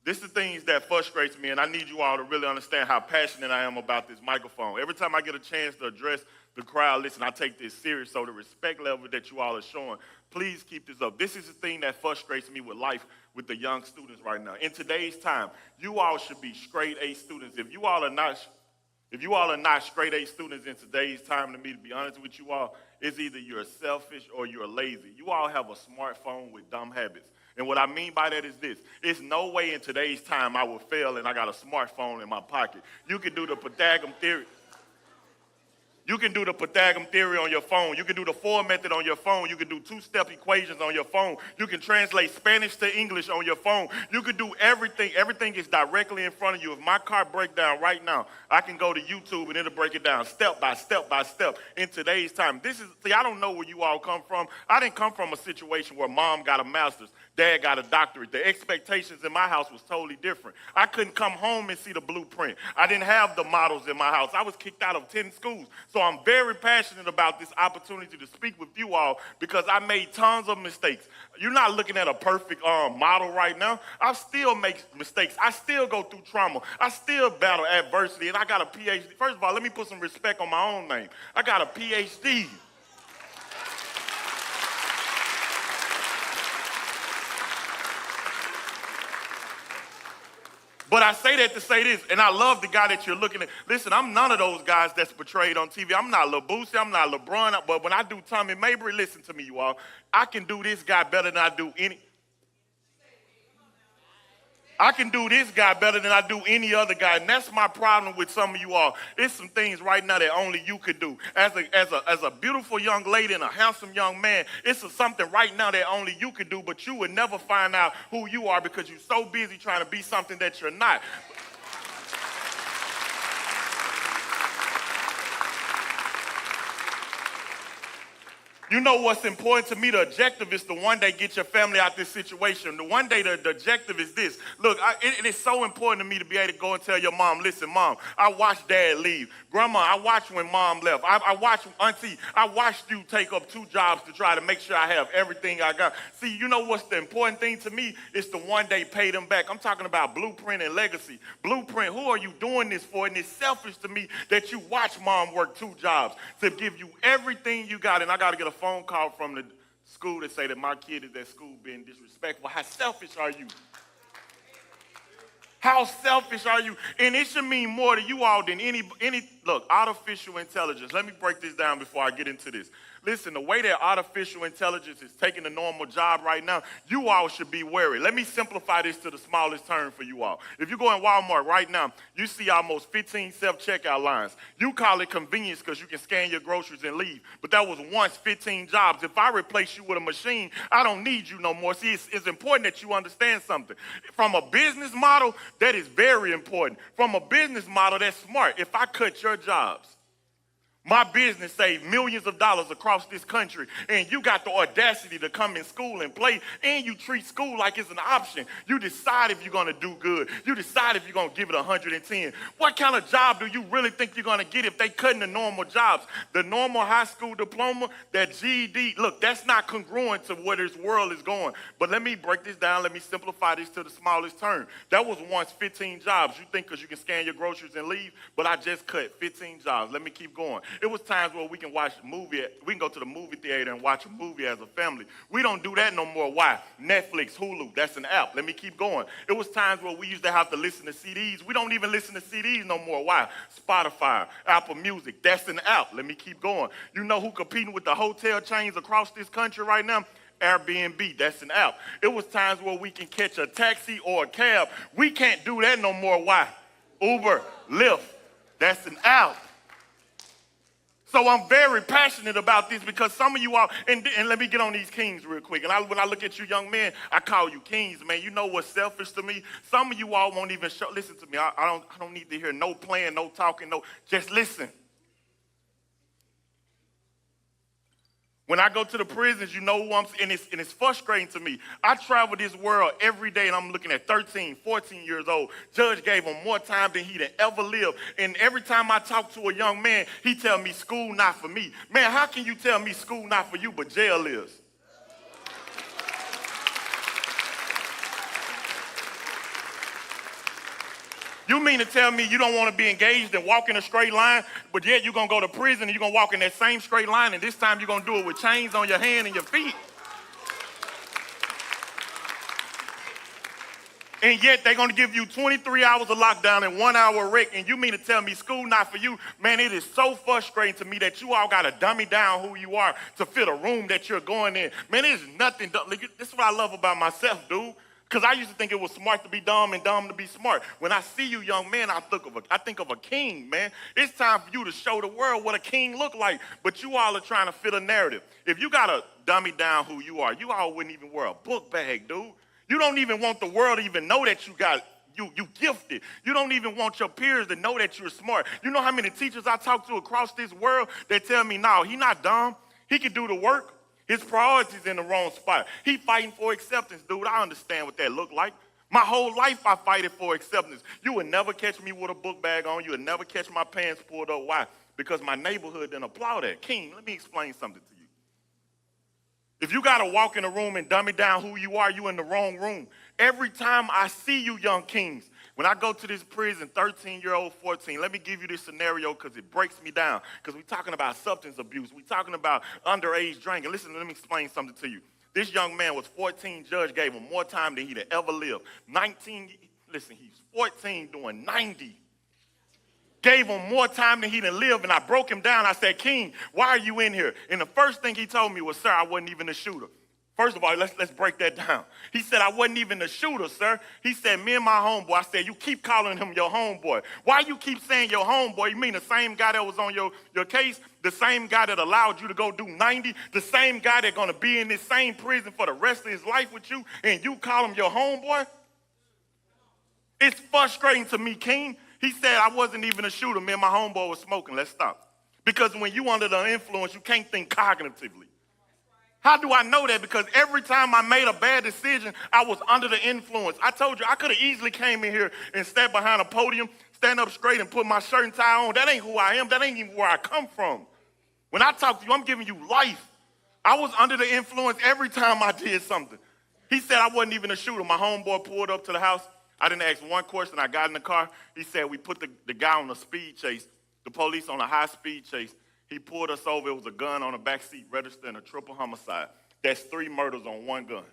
This is the things that frustrates me, and I need you all to really understand how passionate I am about this microphone. Every time I get a chance to address the crowd, listen, I take this serious, so the respect level that you all are showing, please keep this up. This is the thing that frustrates me with life with the young students right now. In today's time, you all should be straight A students. If you all are not straight A students in today's time, to me, to be honest with you all, it's either you're selfish or you're lazy. You all have a smartphone with dumb habits. And what I mean by that is this. It's no way in today's time I will fail and I got a smartphone in my pocket. You can do the Pythagorean theory. You can do the Pythagorean theory on your phone. You can do the FOR method on your phone. You can do two-step equations on your phone. You can translate Spanish to English on your phone. You can do everything. Everything is directly in front of you. If my car breaks down right now, I can go to YouTube and it'll break it down step by step by step in today's time. See, I don't know where you all come from. I didn't come from a situation where mom got a master's, dad got a doctorate. The expectations in my house was totally different. I couldn't come home and see the blueprint. I didn't have the models in my house. I was kicked out of 10 schools. So I'm very passionate about this opportunity to speak with you all because I made tons of mistakes. You're not looking at a perfect model right now. I still make mistakes. I still go through trauma. I still battle adversity, and I got a PhD. First of all, let me put some respect on my own name. I got a PhD. But I say that to say this, and I love the guy that you're looking at. Listen, I'm none of those guys that's portrayed on TV. I'm not LaBoosie, I'm not LeBron, but when I do Tommie Mabry, listen to me, you all. I can do this guy better than I do any. I can do this guy better than I do any other guy, and that's my problem with some of you all. It's some things right now that only you could do. As a beautiful young lady and a handsome young man, it's something right now that only you could do, but you would never find out who you are because you're so busy trying to be something that you're not. You know what's important to me? The objective is to one day get your family out this situation. The one day the objective is this. Look, it is so important to me to be able to go and tell your mom, listen, mom, I watched dad leave. Grandma, I watched when mom left. I watched auntie, I watched you take up 2 jobs to try to make sure I have everything I got. See, you know what's the important thing to me? Is to one day pay them back. I'm talking about blueprint and legacy. Blueprint, who are you doing this for? And it's selfish to me that you watch mom work 2 jobs to give you everything you got. And I got to get a phone call from the school that say that my kid is at school being disrespectful. How selfish are you? How selfish are you? And it should mean more to you all than any look, artificial intelligence. Let me break this down before I get into this. Listen, the way that artificial intelligence is taking a normal job right now, you all should be worried. Let me simplify this to the smallest term for you all. If you go in Walmart right now, you see almost 15 self-checkout lines. You call it convenience because you can scan your groceries and leave. But that was once 15 jobs. If I replace you with a machine, I don't need you no more. See, it's important that you understand something. From a business model, that is very important. From a business model, that's smart. If I cut your jobs, my business saved millions of dollars across this country, and you got the audacity to come in school and play, and you treat school like it's an option. You decide if you're going to do good. You decide if you're going to give it 110. What kind of job do you really think you're going to get if they cutting the normal jobs? The normal high school diploma, that GED, look, that's not congruent to where this world is going. But let me break this down. Let me simplify this to the smallest term. That was once 15 jobs. You think because you can scan your groceries and leave, but I just cut 15 jobs. Let me keep going. It was times where we can watch a movie. We can go to the movie theater and watch a movie as a family. We don't do that no more. Why? Netflix, Hulu, that's an app. Let me keep going. It was times where we used to have to listen to CDs. We don't even listen to CDs no more. Why? Spotify, Apple Music, that's an app. Let me keep going. You know who competing with the hotel chains across this country right now? Airbnb, that's an app. It was times where we can catch a taxi or a cab. We can't do that no more. Why? Uber, Lyft, that's an app. So I'm very passionate about this because some of you all, and let me get on these kings real quick. And when I look at you young men, I call you kings, man. You know what's selfish to me? Some of you all won't even show, listen to me. I don't need to hear no playing, no talking, no, just listen. When I go to the prisons, you know who and it's frustrating to me. I travel this world every day, and I'm looking at 13, 14 years old. Judge gave him more time than he'd ever lived. And every time I talk to a young man, he tell me school not for me. Man, how can you tell me school not for you, but jail is? You mean to tell me you don't want to be engaged and walk in a straight line, but yet you're going to go to prison and you're going to walk in that same straight line, and this time you're going to do it with chains on your hand and your feet? And yet they're going to give you 23 hours of lockdown and 1 hour rec, and you mean to tell me school not for you? Man, it is so frustrating to me that you all got to dummy down who you are to fit a room that you're going in. Man, there's nothing. This is what I love about myself, dude. Because I used to think it was smart to be dumb and dumb to be smart. When I see you young men, I think of a king, man. It's time for you to show the world what a king look like. But you all are trying to fit a narrative. If you got to dummy down who you all wouldn't even wear a book bag, dude. You don't even want the world to even know that you gifted. You don't even want your peers to know that you're smart. You know how many teachers I talk to across this world that tell me, no, he not dumb. He can do the work. His priorities in the wrong spot. He fighting for acceptance, dude. I understand what that look like. My whole life I fighted for acceptance. You would never catch me with a book bag on. You would never catch my pants pulled up. Why? Because my neighborhood didn't applaud that. King, let me explain something to you. If you got to walk in a room and dummy down who you are, you in the wrong room. Every time I see you young kings, when I go to this prison, 13-year-old, 14, let me give you this scenario because it breaks me down. Because we're talking about substance abuse. We're talking about underage drinking. Listen, let me explain something to you. This young man was 14. Judge gave him more time than he'd ever lived. 19, listen, he's 14 doing 90. Gave him more time than he'd lived, and I broke him down. I said, King, why are you in here? And the first thing he told me was, sir, I wasn't even a shooter. First of all, let's break that down. He said, I wasn't even a shooter, sir. He said, me and my homeboy. I said, you keep calling him your homeboy. Why you keep saying your homeboy? You mean the same guy that was on your case? The same guy that allowed you to go do 90? The same guy that's going to be in this same prison for the rest of his life with you, and you call him your homeboy? It's frustrating to me, King. He said, I wasn't even a shooter. Me and my homeboy was smoking. Let's stop. Because when you under the influence, you can't think cognitively. How do I know that? Because every time I made a bad decision, I was under the influence. I told you, I could have easily came in here and sat behind a podium, stand up straight and put my shirt and tie on. That ain't who I am. That ain't even where I come from. When I talk to you, I'm giving you life. I was under the influence every time I did something. He said I wasn't even a shooter. My homeboy pulled up to the house. I didn't ask one question. I got in the car. He said we put the guy on a speed chase, the police on a high-speed chase. He pulled us over. It was a gun on the back seat registering a triple homicide. That's 3 murders on 1 gun.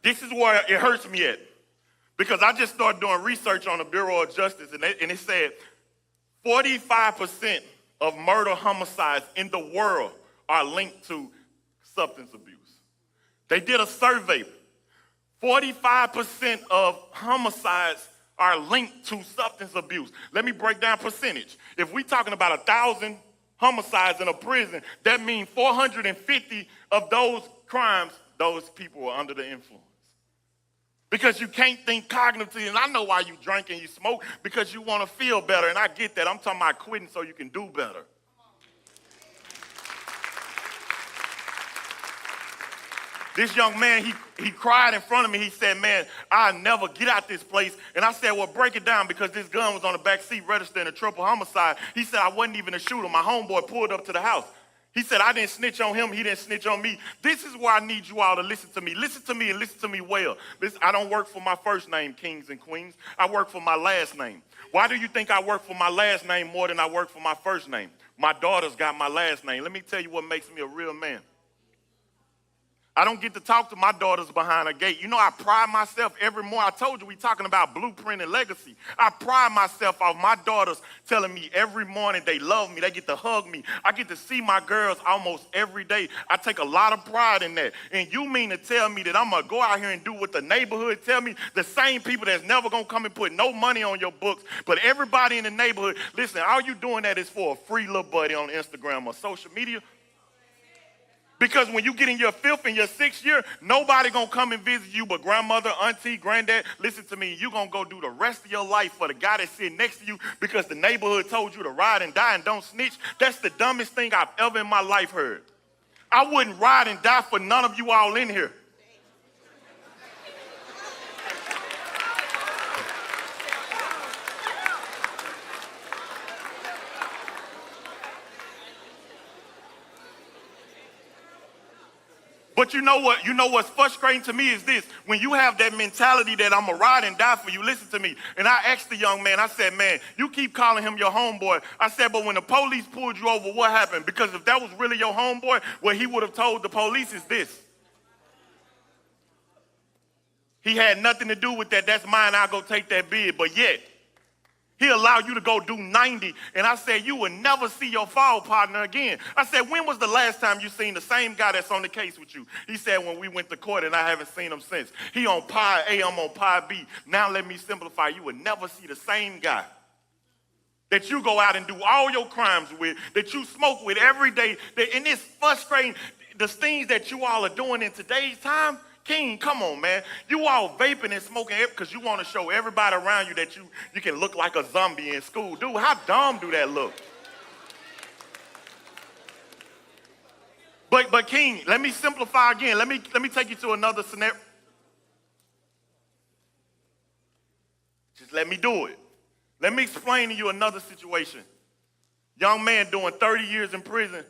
This is where it hurts me at. Because I just started doing research on the Bureau of Justice, and it said 45% of murder homicides in the world are linked to substance abuse. They did a survey. 45% of homicides are linked to substance abuse. Let me break down percentage. If we're talking about 1,000 homicides in a prison, that means 450 of those crimes, those people were under the influence. Because you can't think cognitively, and I know why you drink and you smoke, because you want to feel better, and I get that. I'm talking about quitting so you can do better. This young man, he cried in front of me. He said, man, I'll never get out this place. And I said, well, break it down, because this gun was on the back seat registering a triple homicide. He said, I wasn't even a shooter. My homeboy pulled up to the house. He said, I didn't snitch on him. He didn't snitch on me. This is why I need you all to listen to me. Listen to me and listen to me well. I don't work for my first name, kings and queens. I work for my last name. Why do you think I work for my last name more than I work for my first name? My daughter's got my last name. Let me tell you what makes me a real man. I don't get to talk to my daughters behind a gate. You know, I pride myself every morning. I told you we talking about blueprint and legacy. I pride myself off my daughters telling me every morning they love me. They get to hug me. I get to see my girls almost every day. I take a lot of pride in that. And you mean to tell me that I'm going to go out here and do what the neighborhood tell me? The same people that's never going to come and put no money on your books, but everybody in the neighborhood, listen, all you doing that is for a free little buddy on Instagram or social media. Because when you get in your 5th and your 6th year, nobody gonna come and visit you but grandmother, auntie, granddad. Listen to me, you gonna go do the rest of your life for the guy that's sitting next to you because the neighborhood told you to ride and die and don't snitch. That's the dumbest thing I've ever in my life heard. I wouldn't ride and die for none of you all in here. But you know what? You know what's frustrating to me is this. When you have that mentality that I'm going to ride and die for you, listen to me. And I asked the young man, I said, man, you keep calling him your homeboy. I said, but when the police pulled you over, what happened? Because if that was really your homeboy, what he would have told the police is this. He had nothing to do with that. That's mine. I'll go take that bid. But yet, he allowed you to go do 90, and I said, you will never see your fall partner again. I said, when was the last time you seen the same guy that's on the case with you? He said, when we went to court, and I haven't seen him since. He on Pi A, I'm on Pi B. Now let me simplify. You will never see the same guy that you go out and do all your crimes with, that you smoke with every day. And it's frustrating, the things that you all are doing in today's time. King, come on, man. You all vaping and smoking because you want to show everybody around you that you can look like a zombie in school. Dude, how dumb do that look? But King, let me simplify again. Let me take you to another scenario. Just let me do it. Let me explain to you another situation. Young man doing 30 years in prison,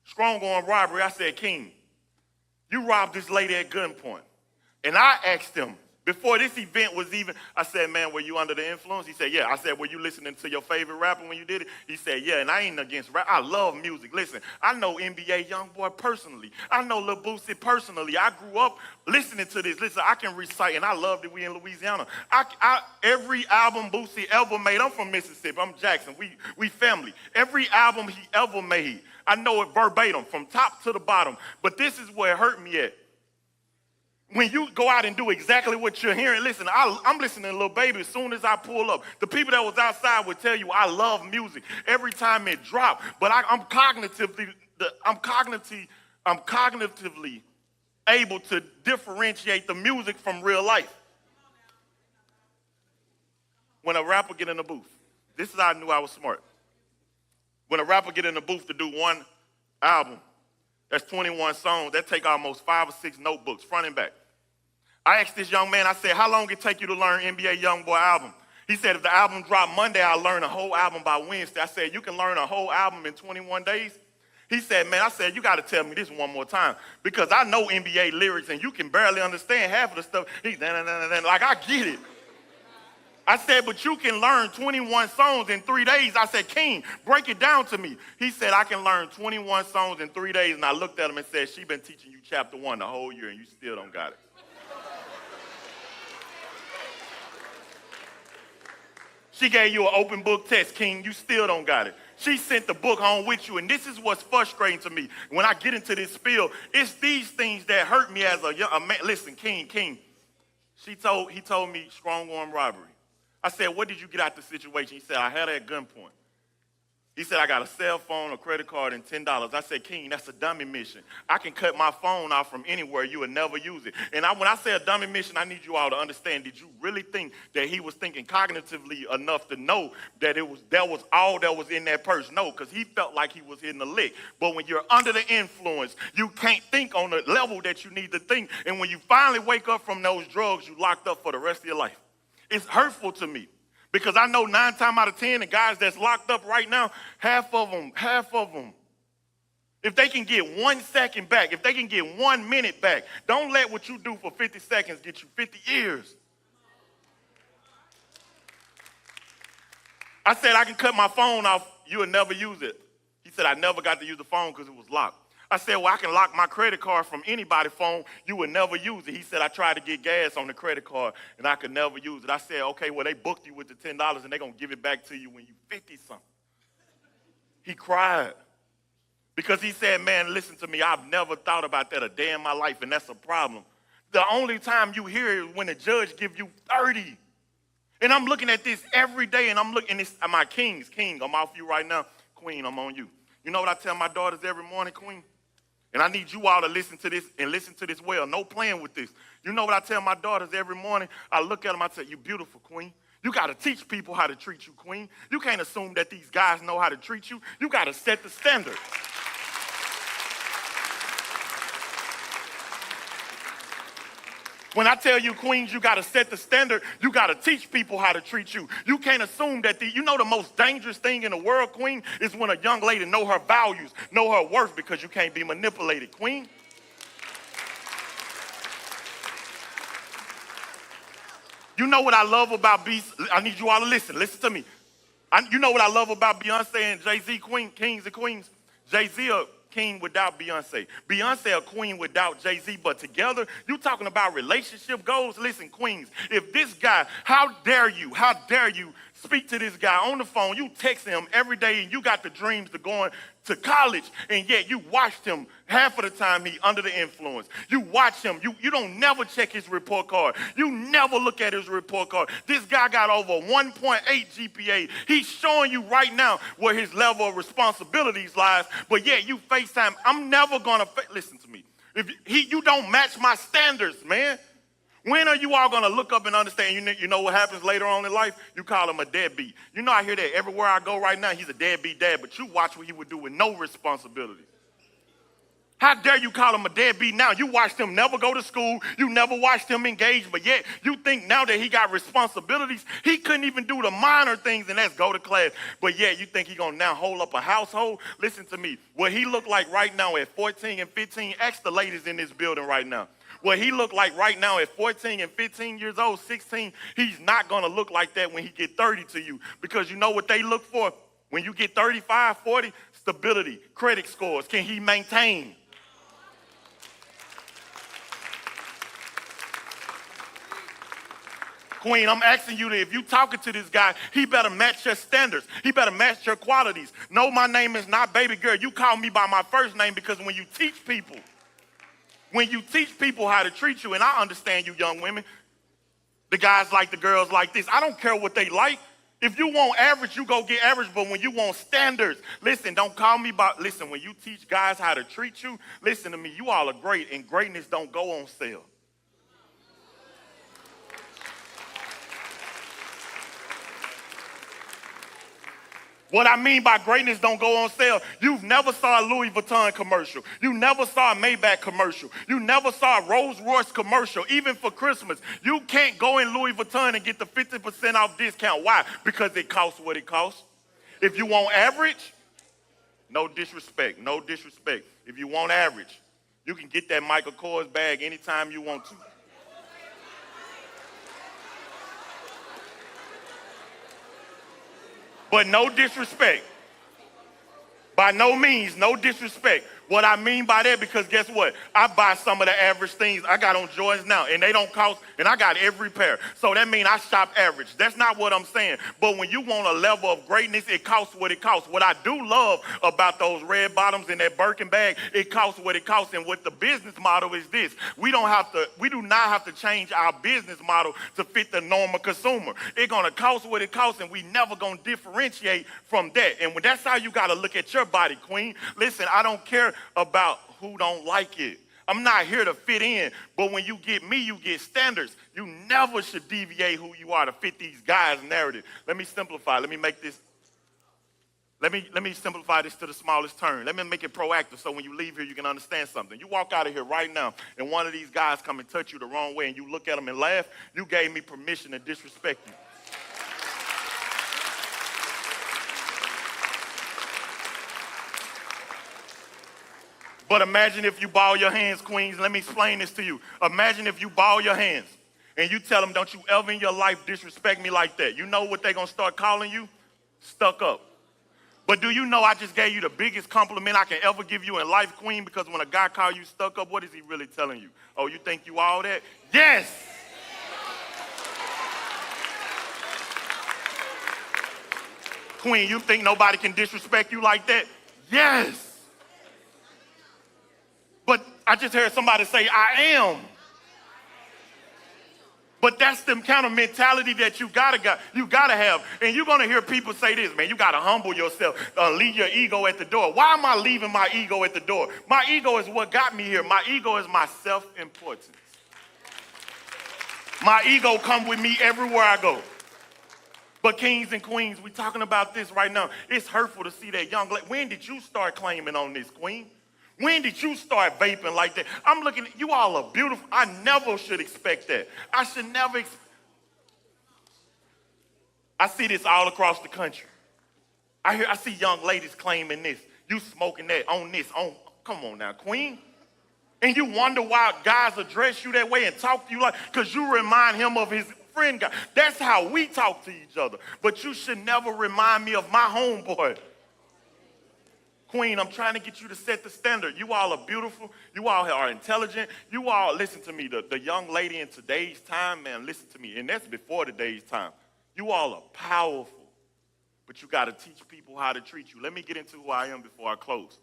strong on robbery. I said, King, you robbed this lady at gunpoint. And I asked him, before this event was even, I said, man, were you under the influence? He said, yeah. I said, were you listening to your favorite rapper when you did it? He said, yeah, and I ain't against rap. I love music. Listen, I know NBA Youngboy personally. I know Lil Boosie personally. I grew up listening to this. Listen, I can recite, and I love that we in Louisiana. Every album Boosie ever made, I'm from Mississippi. I'm Jackson. We family. Every album he ever made, I know it verbatim, from top to the bottom. But this is where it hurt me at. When you go out and do exactly what you're hearing, listen, I'm listening to Lil Baby as soon as I pull up. The people that was outside would tell you I love music every time it dropped. But I'm cognitively able to differentiate the music from real life. When a rapper get in the booth, this is how I knew I was smart. When a rapper get in the booth to do one album, that's 21 songs, that take almost 5 or 6 notebooks, front and back. I asked this young man, I said, how long it take you to learn NBA Youngboy album? He said, if the album dropped Monday, I'll learn a whole album by Wednesday. I said, you can learn a whole album in 21 days? He said, man, I said, you got to tell me this one more time because I know NBA lyrics and you can barely understand half of the stuff. He's like, I get it. I said, but you can learn 21 songs in 3 days. I said, King, break it down to me. He said, I can learn 21 songs in 3 days. And I looked at him and said, she been teaching you chapter 1 the whole year and you still don't got it. She gave you an open book test, King. You still don't got it. She sent the book home with you, and this is what's frustrating to me. When I get into this spiel, it's these things that hurt me as a man. Listen, King. He told me strong arm robbery. I said, what did you get out the situation? He said, I had her at gunpoint. He said, I got a cell phone, a credit card, and $10. I said, King, that's a dummy mission. I can cut my phone off from anywhere. You would never use it. And when I say a dummy mission, I need you all to understand, did you really think that he was thinking cognitively enough to know that that was all that was in that purse? No, because he felt like he was hitting the lick. But when you're under the influence, you can't think on the level that you need to think. And when you finally wake up from those drugs, you locked up for the rest of your life. It's hurtful to me. Because I know 9 times out of 10, the guys that's locked up right now, half of them, if they can get 1 second back, if they can get 1 minute back, don't let what you do for 50 seconds get you 50 years. I said, I can cut my phone off. You'll never use it. He said, I never got to use the phone because it was locked. I said, well, I can lock my credit card from anybody's phone. You would never use it. He said, I tried to get gas on the credit card, and I could never use it. I said, okay, well, they booked you with the $10, and they're going to give it back to you when you 50-something. He cried because he said, man, listen to me. I've never thought about that a day in my life, and that's a problem. The only time you hear it when the judge give you 30. And I'm looking at this every day, and I'm looking at my kings. King, I'm off you right now. Queen, I'm on you. You know what I tell my daughters every morning, Queen? And I need you all to listen to this and listen to this well. No playing with this. You know what I tell my daughters every morning? I look at them, I say, you beautiful, Queen. You got to teach people how to treat you, Queen. You can't assume that these guys know how to treat you. You got to set the standard. When I tell you, queens, you got to set the standard, you got to teach people how to treat you. You can't assume that you know the most dangerous thing in the world, queen, is when a young lady know her values, know her worth, because you can't be manipulated, queen. You know what I love about I need you all to listen. Listen to me. You know what I love about Beyonce and Jay-Z, kings and queens? Jay-Z a king without Beyonce. Beyonce a queen without Jay-Z, but together, you talking about relationship goals? Listen, queens, if this guy, how dare you speak to this guy on the phone, you text him every day, and you got the dreams to going to college, and yet you watched him half of the time he under the influence. You watch him. You don't never check his report card. You never look at his report card. This guy got over 1.8 GPA. He's showing you right now where his level of responsibilities lies, but yet you FaceTime. I'm never going to, listen to me. If you don't match my standards, man. When are you all going to look up and understand? You know what happens later on in life? You call him a deadbeat. You know, I hear that everywhere I go right now. He's a deadbeat dad, but you watch what he would do with no responsibility. How dare you call him a deadbeat now? You watched him never go to school. You never watched him engage, but yet you think now that he got responsibilities, he couldn't even do the minor things, and that's go to class. But yet you think he's going to now hold up a household? Listen to me. What he look like right now at 14 and 15, ask the ladies in this building right now. What he look like right now at 14 and 15 years old, 16, he's not going to look like that when he get 30 to you. Because you know what they look for? When you get 35, 40, stability, credit scores. Can he maintain? Queen, I'm asking you that if you talking to this guy, he better match your standards. He better match your qualities. No, my name is not baby girl. You call me by my first name, because when you teach people how to treat you, and I understand you young women, the guys like the girls like this. I don't care what they like. If you want average, you go get average, but when you want standards, listen, don't call me by, listen, when you teach guys how to treat you, listen to me, you all are great, and greatness don't go on sale. What I mean by greatness don't go on sale, you've never saw a Louis Vuitton commercial. You never saw a Maybach commercial. You never saw a Rolls Royce commercial, even for Christmas. You can't go in Louis Vuitton and get the 50% off discount. Why? Because it costs what it costs. If you want average, no disrespect, no disrespect. If you want average, you can get that Michael Kors bag anytime you want to. But no disrespect. By no means, no disrespect. What I mean by that, because guess what? I buy some of the average things. I got on Jordans now, and they don't cost, and I got every pair. So that means I shop average. That's not what I'm saying. But when you want a level of greatness, it costs what it costs. What I do love about those red bottoms and that Birkin bag, it costs what it costs. And what the business model is this. We do not have to change our business model to fit the normal consumer. It's going to cost what it costs, and we never going to differentiate from that. And when that's how you got to look at your body, queen. Listen, I don't care about who don't like it. I'm not here to fit in, but when you get me, you get standards. You never should deviate who you are to fit these guys' narrative. Let me simplify. Let me simplify this to the smallest term. Let me make it proactive so when you leave here, you can understand something. You walk out of here right now, and one of these guys come and touch you the wrong way, and you look at them and laugh, you gave me permission to disrespect you. But imagine if you ball your hands, queens. Let me explain this to you. Imagine if you ball your hands and you tell them, don't you ever in your life disrespect me like that. You know what they're going to start calling you? Stuck up. But do you know I just gave you the biggest compliment I can ever give you in life, Queen? Because when a guy calls you stuck up, what is he really telling you? Oh, you think you all that? Yes! Queen, you think nobody can disrespect you like that? Yes! But I just heard somebody say, I am. But that's the kind of mentality that you gotta have. And you're gonna hear people say this, man, you gotta humble yourself, leave your ego at the door. Why am I leaving my ego at the door? My ego is what got me here. My ego is my self-importance. My ego come with me everywhere I go. But kings and queens, we talking about this right now. It's hurtful to see that young lady. When did you start claiming on this, queen? When did you start vaping like that? I'm looking at you all are beautiful. I never should expect that. I should never. I see this all across the country. I see young ladies claiming this. You smoking that on this. Come on now, queen. And you wonder why guys address you that way and talk to you like, because you remind him of his friend guy. That's how we talk to each other. But you should never remind me of my homeboy. Queen, I'm trying to get you to set the standard. You all are beautiful. You all are intelligent. You all, listen to me, the young lady in today's time, man, listen to me. And that's before today's time. You all are powerful. But you got to teach people how to treat you. Let me get into who I am before I close.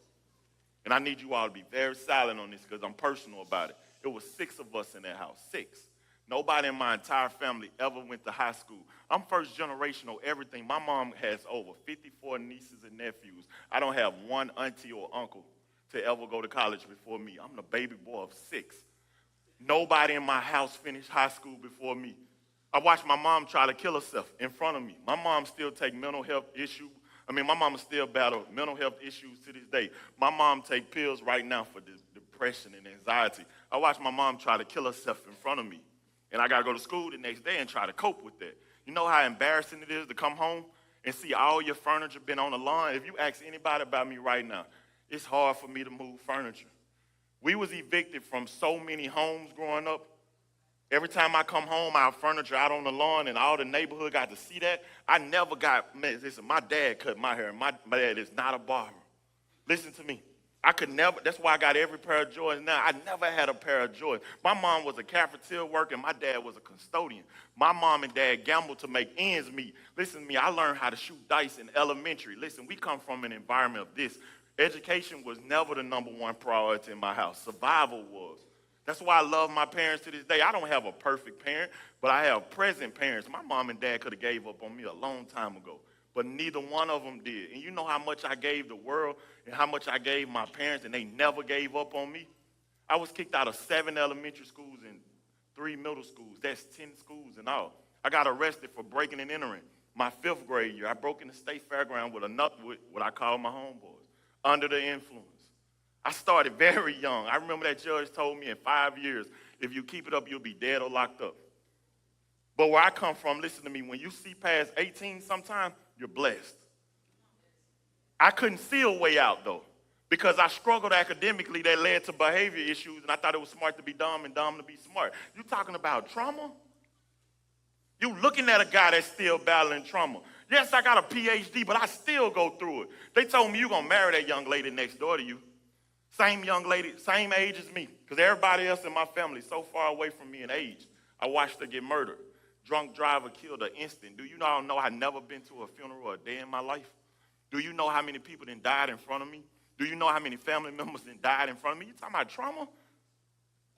And I need you all to be very silent on this because I'm personal about it. It was 6 of us in that house, 6. Nobody in my entire family ever went to high school. I'm first generational everything. My mom has over 54 nieces and nephews. I don't have one auntie or uncle to ever go to college before me. I'm the baby boy of 6. Nobody in my house finished high school before me. I watched my mom try to kill herself in front of me. My mom still take mental health issues. My mama still battle mental health issues to this day. My mom take pills right now for depression and anxiety. I watched my mom try to kill herself in front of me. And I got to go to school the next day and try to cope with that. You know how embarrassing it is to come home and see all your furniture been on the lawn? If you ask anybody about me right now, it's hard for me to move furniture. We was evicted from so many homes growing up. Every time I come home, our furniture out on the lawn and all the neighborhood got to see that. I never got, man, listen, my dad cut my hair. My dad is not a barber. Listen to me. I could never, that's why I got every pair of Jordans now. I never had a pair of Jordans. My mom was a cafeteria worker and my dad was a custodian. My mom and dad gambled to make ends meet. Listen to me, I learned how to shoot dice in elementary. Listen, we come from an environment of this. Education was never the #1 priority in my house. Survival was. That's why I love my parents to this day. I don't have a perfect parent, but I have present parents. My mom and dad could have gave up on me a long time ago. But neither one of them did. And you know how much I gave the world and how much I gave my parents, and they never gave up on me? I was kicked out of 7 elementary schools and 3 middle schools. That's 10 schools in all. I got arrested for breaking and entering. My 5th grade year, I broke in the state fairground with what I call my homeboys, under the influence. I started very young. I remember that judge told me in 5 years, if you keep it up, you'll be dead or locked up. But where I come from, listen to me, when you see past 18 sometime, you're blessed. I couldn't see a way out, though, because I struggled academically that led to behavior issues, and I thought it was smart to be dumb and dumb to be smart. You talking about trauma? You looking at a guy that's still battling trauma. Yes, I got a PhD, but I still go through it. They told me you're going to marry that young lady next door to you. Same young lady, same age as me, because everybody else in my family is so far away from me in age. I watched her get murdered. Drunk driver killed her instant. Do you all know I've never been to a funeral or a day in my life? Do you know how many people then died in front of me? Do you know how many family members then died in front of me? You talking about trauma?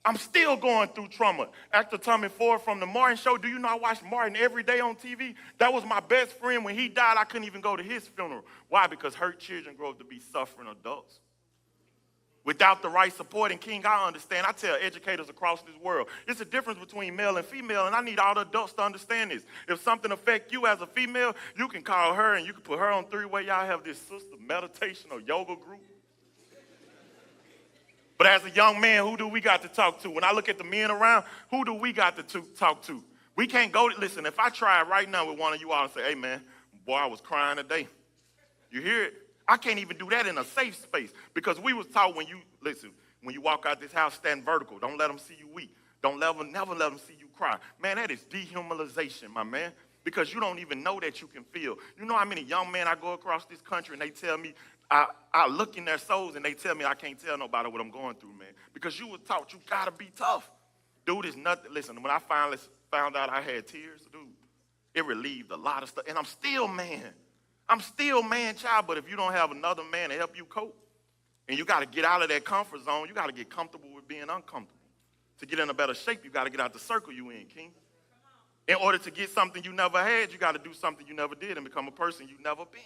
I'm still going through trauma. Actor Tommie Ford from the Martin Show, do you know I watched Martin every day on TV? That was my best friend. When he died, I couldn't even go to his funeral. Why? Because hurt children grow up to be suffering adults. Without the right support, and King, I understand. I tell educators across this world, it's a difference between male and female, and I need all the adults to understand this. If something affects you as a female, you can call her, and you can put her on 3-way. Y'all have this sister meditation or yoga group. But as a young man, who do we got to talk to? When I look at the men around, who do we got to talk to? We can't go, listen, if I try right now with one of you all and say, hey, man, boy, I was crying today. You hear it? I can't even do that in a safe space because we was taught when you walk out this house, stand vertical. Don't let them see you weak. Never let them see you cry. Man, that is dehumanization, my man. because you don't even know that you can feel. You know how many young men I go across this country and they tell me, I look in their souls and they tell me I can't tell nobody what I'm going through, man. Because you were taught you gotta be tough. Dude, it's nothing. Listen, when I finally found out I had tears, dude, it relieved a lot of stuff. And I'm still man. I'm still man child, but if you don't have another man to help you cope, and you gotta get out of that comfort zone, you gotta get comfortable with being uncomfortable. To get in a better shape, you gotta get out the circle you in, King. In order to get something you never had, you gotta do something you never did and become a person you never been.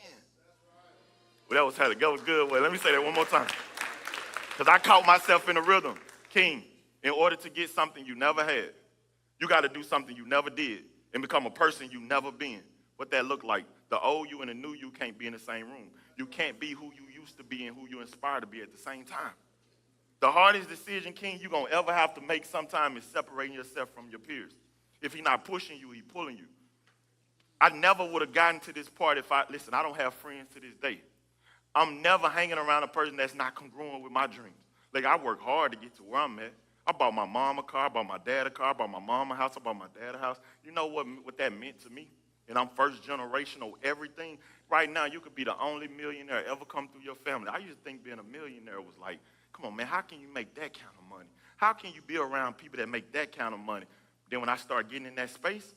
Well, that was good. Well, let me say that one more time. Because I caught myself in a rhythm. King, in order to get something you never had, you got to do something you never did and become a person you never been. What that look like? The old you and the new you can't be in the same room. You can't be who you used to be and who you inspired to be at the same time. The hardest decision, King, you're going to ever have to make sometime is separating yourself from your peers. If he's not pushing you, he's pulling you. I never would have gotten to this part if listen, I don't have friends to this day. I'm never hanging around a person that's not congruent with my dreams. Like, I work hard to get to where I'm at. I bought my mom a car, I bought my dad a car, I bought my mom a house, I bought my dad a house. You know what that meant to me? And I'm first generational everything. Right now, you could be the only millionaire ever come through your family. I used to think being a millionaire was like, come on, man, how can you make that kind of money? How can you be around people that make that kind of money? Then when I started getting in that space,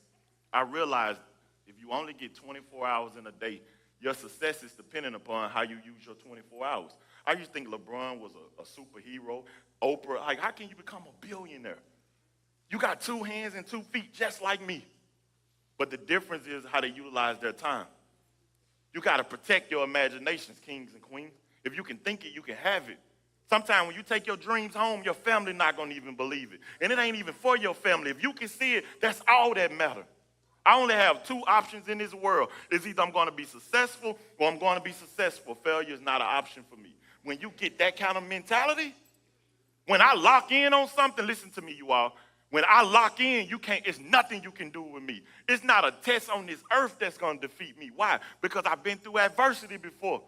I realized if you only get 24 hours in a day, your success is dependent upon how you use your 24 hours. I used to think LeBron was a superhero, Oprah. Like, how can you become a billionaire? You got 2 hands and 2 feet just like me. But the difference is how they utilize their time. You got to protect your imaginations, kings and queens. If you can think it, you can have it. Sometimes when you take your dreams home, your family not going to even believe it. And it ain't even for your family. If you can see it, that's all that matters. I only have 2 options in this world. It's either I'm going to be successful or I'm going to be successful. Failure is not an option for me. When you get that kind of mentality, when I lock in on something, listen to me, you all. When I lock in, it's nothing you can do with me. It's not a test on this earth that's going to defeat me. Why? Because I've been through adversity before.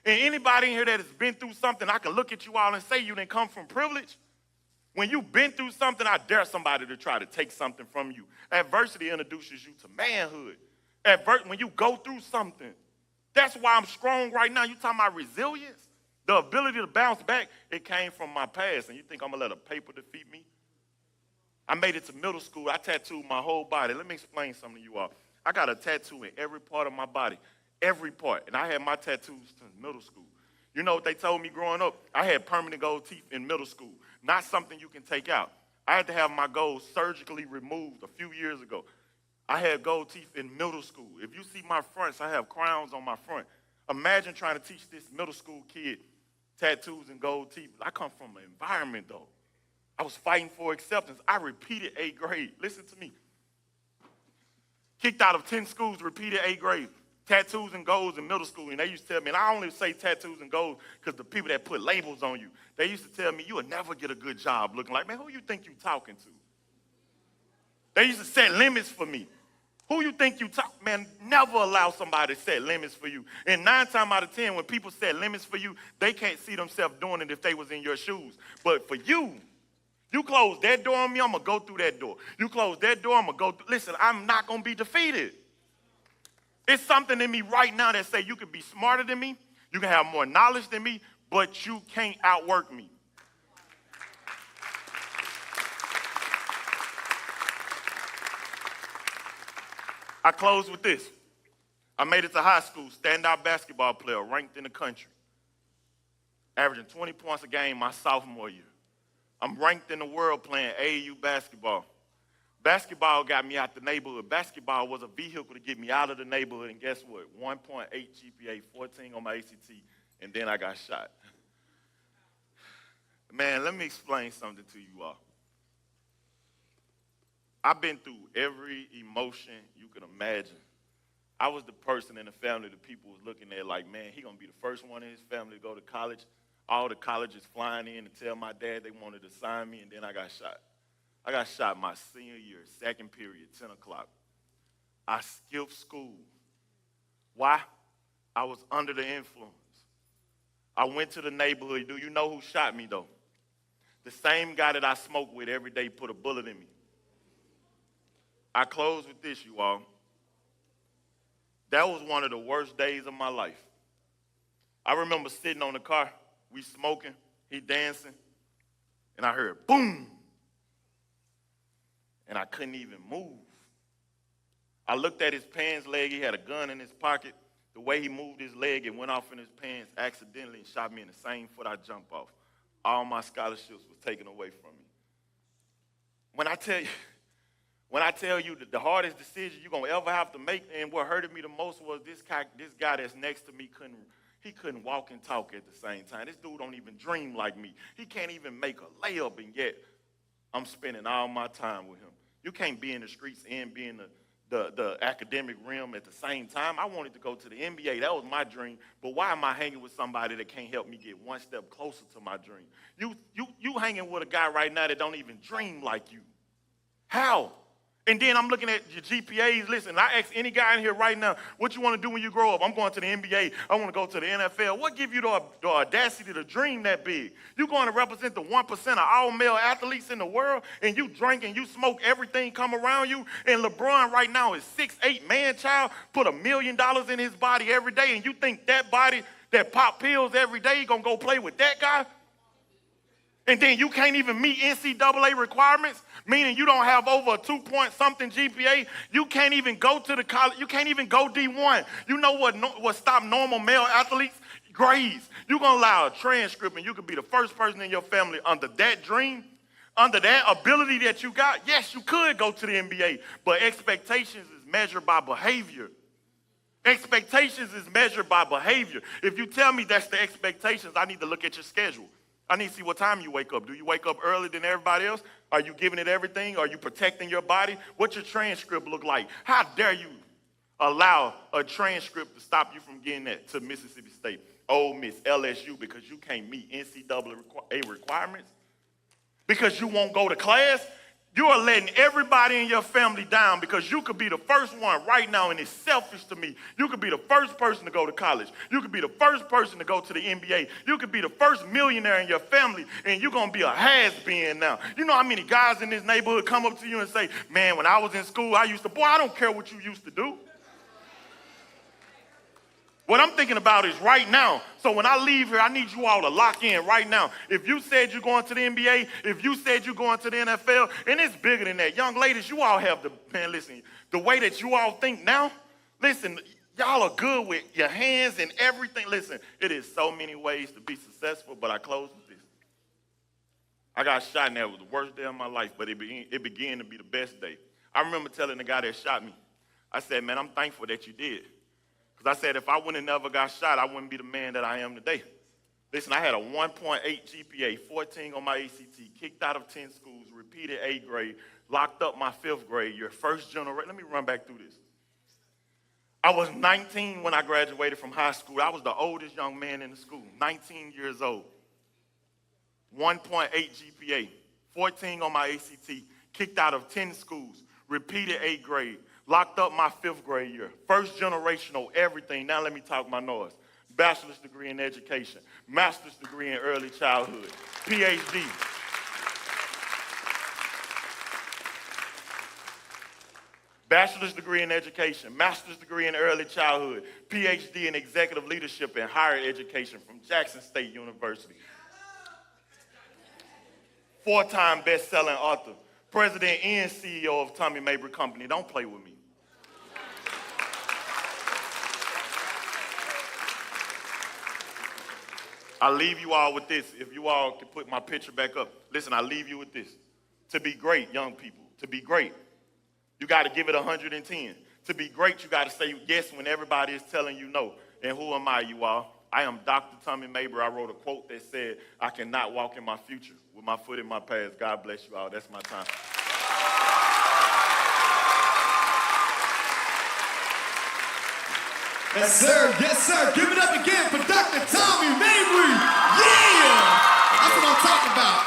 And anybody in here that has been through something, I can look at you all and say you didn't come from privilege. When you've been through something, I dare somebody to try to take something from you. Adversity introduces you to manhood. When you go through something, that's why I'm strong right now. You talking about resilience? The ability to bounce back, it came from my past. And you think I'm going to let a paper defeat me? I made it to middle school. I tattooed my whole body. Let me explain something to you all. I got a tattoo in every part of my body, every part. And I had my tattoos since middle school. You know what they told me growing up? I had permanent gold teeth in middle school. Not something you can take out. I had to have my gold surgically removed a few years ago. I had gold teeth in middle school. If you see my fronts, I have crowns on my front. Imagine trying to teach this middle school kid tattoos and gold teeth. I come from an environment, though. I was fighting for acceptance. I repeated 8th grade. Listen to me. Kicked out of 10 schools, repeated 8th grade. Tattoos and golds in middle school. And they used to tell me, and I only say tattoos and golds because the people that put labels on you, they used to tell me, you will never get a good job looking like, man, who you think you talking to? They used to set limits for me. Who you think you talk? Man, never allow somebody to set limits for you. And 9 times out of 10, when people set limits for you, they can't see themselves doing it if they was in your shoes. But for you, you close that door on me, I'm going to go through that door. You close that door, I'm going to go through. Listen, I'm not going to be defeated. It's something in me right now that say you can be smarter than me, you can have more knowledge than me, but you can't outwork me. I close with this. I made it to high school, standout basketball player, ranked in the country. Averaging 20 points a game my sophomore year. I'm ranked in the world playing AAU basketball. Basketball got me out the neighborhood. Basketball was a vehicle to get me out of the neighborhood, and guess what? 1.8 GPA, 14 on my ACT, and then I got shot. Man, let me explain something to you all. I've been through every emotion you can imagine. I was the person in the family that people was looking at like, man, he gonna be the first one in his family to go to college. All the colleges flying in to tell my dad they wanted to sign me, and then I got shot. I got shot my senior year, 2nd period, 10 o'clock. I skipped school. Why? I was under the influence. I went to the neighborhood. Do you know who shot me, though? The same guy that I smoke with every day put a bullet in me. I close with this, you all. That was one of the worst days of my life. I remember sitting on the car, we smoking, he dancing, and I heard boom. And I couldn't even move. I looked at his pants leg, he had a gun in his pocket. The way he moved his leg, it went off in his pants accidentally and shot me in the same foot I jumped off. All my scholarships was taken away from me. When I tell you that the hardest decision you're gonna ever have to make, and what hurted me the most was this guy that's next to me couldn't walk and talk at the same time. This dude don't even dream like me. He can't even make a layup, and yet I'm spending all my time with him. You can't be in the streets and be in the academic realm at the same time. I wanted to go to the NBA. That was my dream. But why am I hanging with somebody that can't help me get one step closer to my dream? You hanging with a guy right now that don't even dream like you. How? And then I'm looking at your GPAs. Listen, I ask any guy in here right now, what you want to do when you grow up? I'm going to the NBA. I want to go to the NFL. What give you the audacity to dream that big? You're going to represent the 1% of all male athletes in the world, and you drink and you smoke everything come around you, and LeBron right now is 6'8" man-child, put $1 million in his body every day, and you think that body that pop pills every day, you going to go play with that guy? And then you can't even meet NCAA requirements, meaning you don't have over a 2-point-something GPA. You can't even go to the college. You can't even go D1. You know what stopped normal male athletes? Grades. You're going to allow a transcript, and you could be the first person in your family under that dream, under that ability that you got. Yes, you could go to the NBA, but expectations is measured by behavior. Expectations is measured by behavior. If you tell me that's the expectations, I need to look at your schedule. I need to see what time you wake up. Do you wake up earlier than everybody else? Are you giving it everything? Are you protecting your body? What's your transcript look like? How dare you allow a transcript to stop you from getting that to Mississippi State, Ole Miss, LSU, because you can't meet NCAA requirements? Because you won't go to class? You are letting everybody in your family down because you could be the first one right now, and it's selfish to me. You could be the first person to go to college. You could be the first person to go to the NBA. You could be the first millionaire in your family, and you're going to be a has-been now. You know how many guys in this neighborhood come up to you and say, man, when I was in school, I don't care what you used to do. What I'm thinking about is right now. So when I leave here, I need you all to lock in right now. If you said you're going to the NBA, if you said you're going to the NFL, and it's bigger than that. Young ladies, you all have the way that you all think now, listen, y'all are good with your hands and everything. Listen, it is so many ways to be successful, but I close with this. I got shot, and that was the worst day of my life, but it began to be the best day. I remember telling the guy that shot me, I said, man, I'm thankful that you did. Because I said, if I wouldn't have never got shot, I wouldn't be the man that I am today. Listen, I had a 1.8 GPA, 14 on my ACT, kicked out of 10 schools, repeated 8th grade, locked up my 5th grade year, first generation. Let me run back through this. I was 19 when I graduated from high school. I was the oldest young man in the school, 19 years old. 1.8 GPA, 14 on my ACT, kicked out of 10 schools, repeated 8th grade, locked up my 5th grade year. First generational everything. Now let me talk my noise. Bachelor's degree in education. Master's degree in early childhood. PhD. Bachelor's degree in education. Master's degree in early childhood. PhD in executive leadership and higher education from Jackson State University. 4-time best-selling author. President and CEO of Tommie Mabry Company. Don't play with me. I'll leave you all with this. If you all can put my picture back up. Listen, I'll leave you with this. To be great, young people, to be great, you got to give it 110. To be great, you got to say yes when everybody is telling you no. And who am I, you all? I am Dr. Tommie Mabry. I wrote a quote that said, I cannot walk in my future with my foot in my past. God bless you all. That's my time. Yes, sir. Yes, sir. Give it up again for Dr. Tommie Mabry. Yeah! That's what I'm talking about.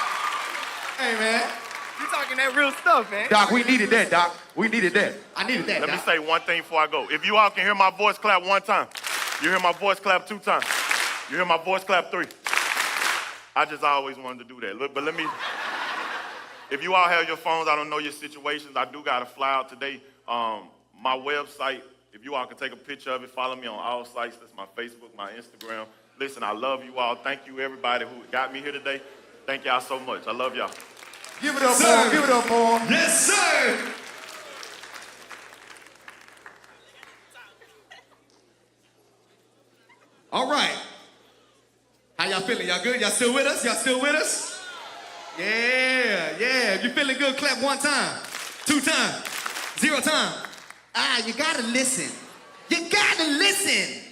Hey, man. You talking that real stuff, man. Doc, we needed that, Doc. We needed that. I needed that, Let Doc. me say one thing before I go. If you all can hear my voice clap one time, you hear my voice clap 2 times, you hear my voice clap 3. I just always wanted to do that. Look, but let me, if you all have your phones, I don't know your situations. I do got to fly out today. My website If you all can take a picture of it, follow me on all sites. That's my Facebook, my Instagram. Listen, I love you all. Thank you, everybody who got me here today. Thank y'all so much. I love y'all. Give it up, Paul. Give it up, Paul. Yes, sir. All right. How y'all feeling? Y'all good? Y'all still with us? Y'all still with us? Yeah. If you feeling good, clap 1 time, 2 times, 0 time. You gotta listen. You gotta listen.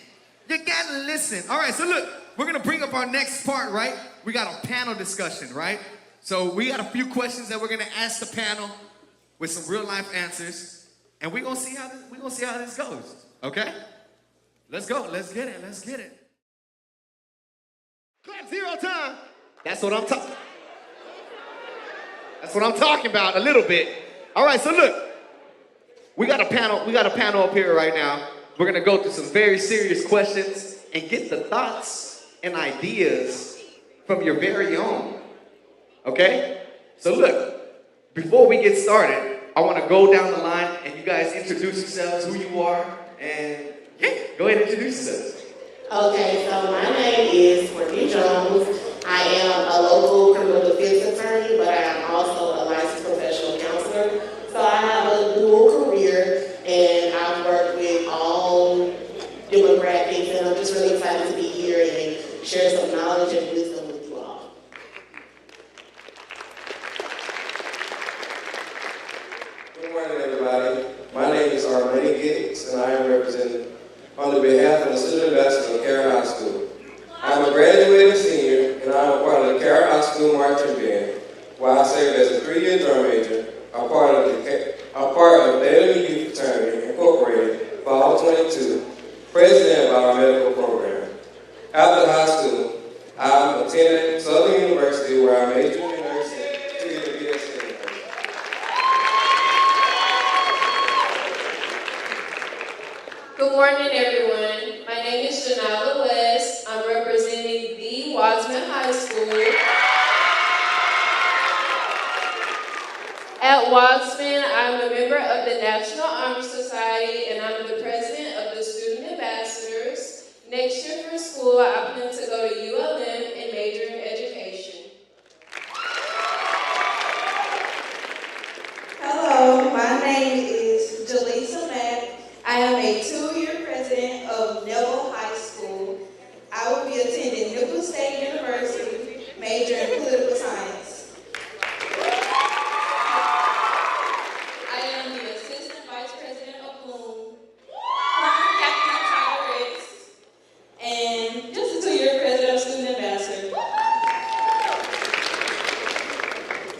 You gotta listen. All right, so look, we're gonna bring up our next part, right? We got a panel discussion, right? So we got a few questions that we're gonna ask the panel with some real life answers, and we're gonna see how this goes. Okay? Let's go. Let's get it. Let's get it. Clap 0 time. That's what I'm talking. That's what I'm talking about a little bit. All right, so look, we got a panel up here right now. We're gonna go through some very serious questions and get the thoughts and ideas from your very own. Okay? So look, before we get started, I wanna go down the line and you guys introduce yourselves, who you are, and yeah, go ahead and introduce yourselves. Okay, so my name is Courtney Jones. I am a local criminal defense attorney, but I am also a licensed professional counselor. So I have a dual career, and I've worked with all demographics, and I'm just really excited to be here and share some knowledge and wisdom with you all. Good morning, everybody. My name is R.I.S.E, and I am representing on the behalf of the student ambassador of Carroll High School. I am a graduating senior, and I am part of the Carroll High School marching band, where I serve as a 3-year drum major. I'm part of Daily Youth Fraternity Incorporated, Fall 22, president of our medical program. After high school, I attended Southern University, where I majored in nursing to get a BSc in nursing. Good morning, everyone. My name is Janila West. I'm representing the Wossman High School. At Wossman, I'm a member of the National Honor Society, and I'm the president of the Student Ambassadors. Next year for school, I plan to go to ULM and major in education. Hello, my name is Jaleesa Mack. I am a 2-year president of Neville High School. I will be attending Neville State University, major in political science. I am the assistant vice president of Bloom, current captain of R.I.S.E, and just a 2-year president of student ambassador.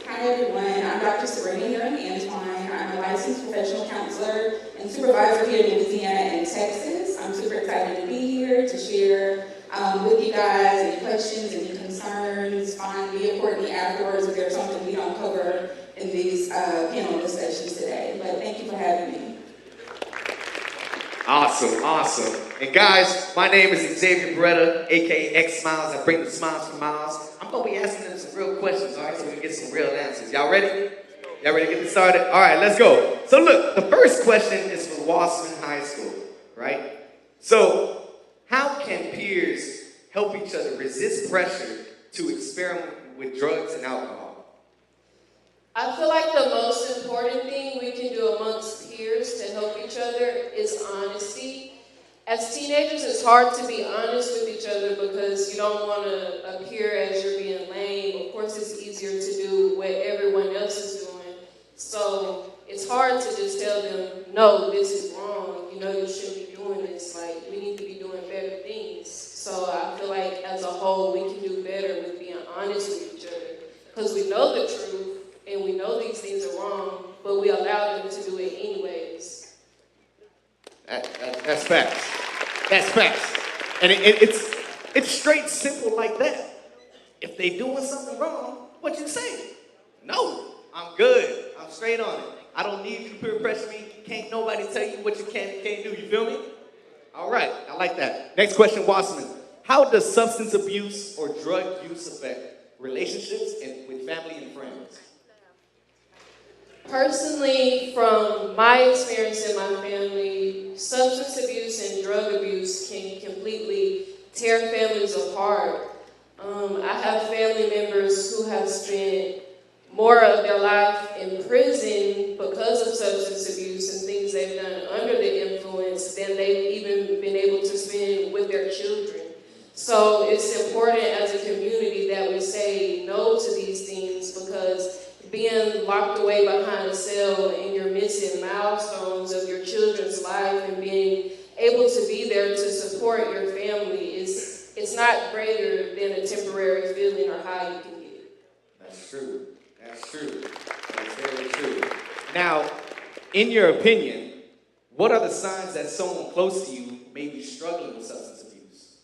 Hi everyone, I'm Dr. Serena Antoine. I'm a licensed professional counselor and supervisor here in Louisiana and Texas. I'm super excited to be here to share with you guys any questions, any concerns. Find me and Courtney afterwards if there's something we don't cover in these panel discussions today. But thank you for having me. Awesome. And guys, my name is Xavier Beretta, aka X Smiles. I bring the smiles for miles. I'm gonna be asking them some real questions, all right, so we can get some real answers. Y'all ready? Y'all ready to get this started? All right, let's go. So look, the first question is for Wossman High School, right? So how can peers help each other resist pressure to experiment with drugs and alcohol? I feel like the most important thing we can do amongst peers to help each other is honesty. As teenagers, it's hard to be honest with each other because you don't want to appear as you're being lame. Of course, it's easier to do what everyone else is doing. So it's hard to just tell them, no, this is wrong. You know, you shouldn't be doing this. Like, we need to be doing better things. So I feel like as a whole, we can do better with being honest with each other. Because we know the truth and we know these things are wrong, but we allow them to do it anyways. That's facts. That's facts. And it's straight simple like that. If they doing something wrong, what you say? No, I'm good. I'm straight on it. I don't need you to peer pressure me. Can't nobody tell you what you can and can't do. You feel me? All right, I like that. Next question, Wossman. How does substance abuse or drug use affect relationships and with family and friends? Personally, from my experience in my family, substance abuse and drug abuse can completely tear families apart. I have family members who have spent more of their life in prison because of substance abuse and things they've done under the influence than they've even been able to spend with their children. So it's important as a community that we say no to these things, because being locked away behind a cell and you're missing milestones of your children's life and being able to be there to support your family it's not greater than a temporary feeling or high you can get. That's true. That's true. That's very true. Now, in your opinion, what are the signs that someone close to you may be struggling with substance abuse?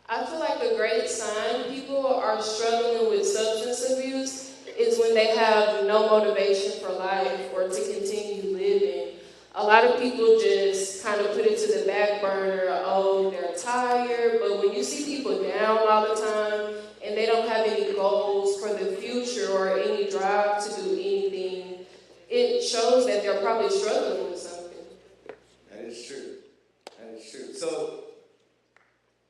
I feel like a great sign people are struggling with substance abuse is when they have no motivation for life or to continue living. A lot of people just kind of put it to the back burner, oh, they're tired, but when you see people down all the time and they don't have any goals for the future or any drive to do anything, it shows that they're probably struggling with something. That is true. That is true. So,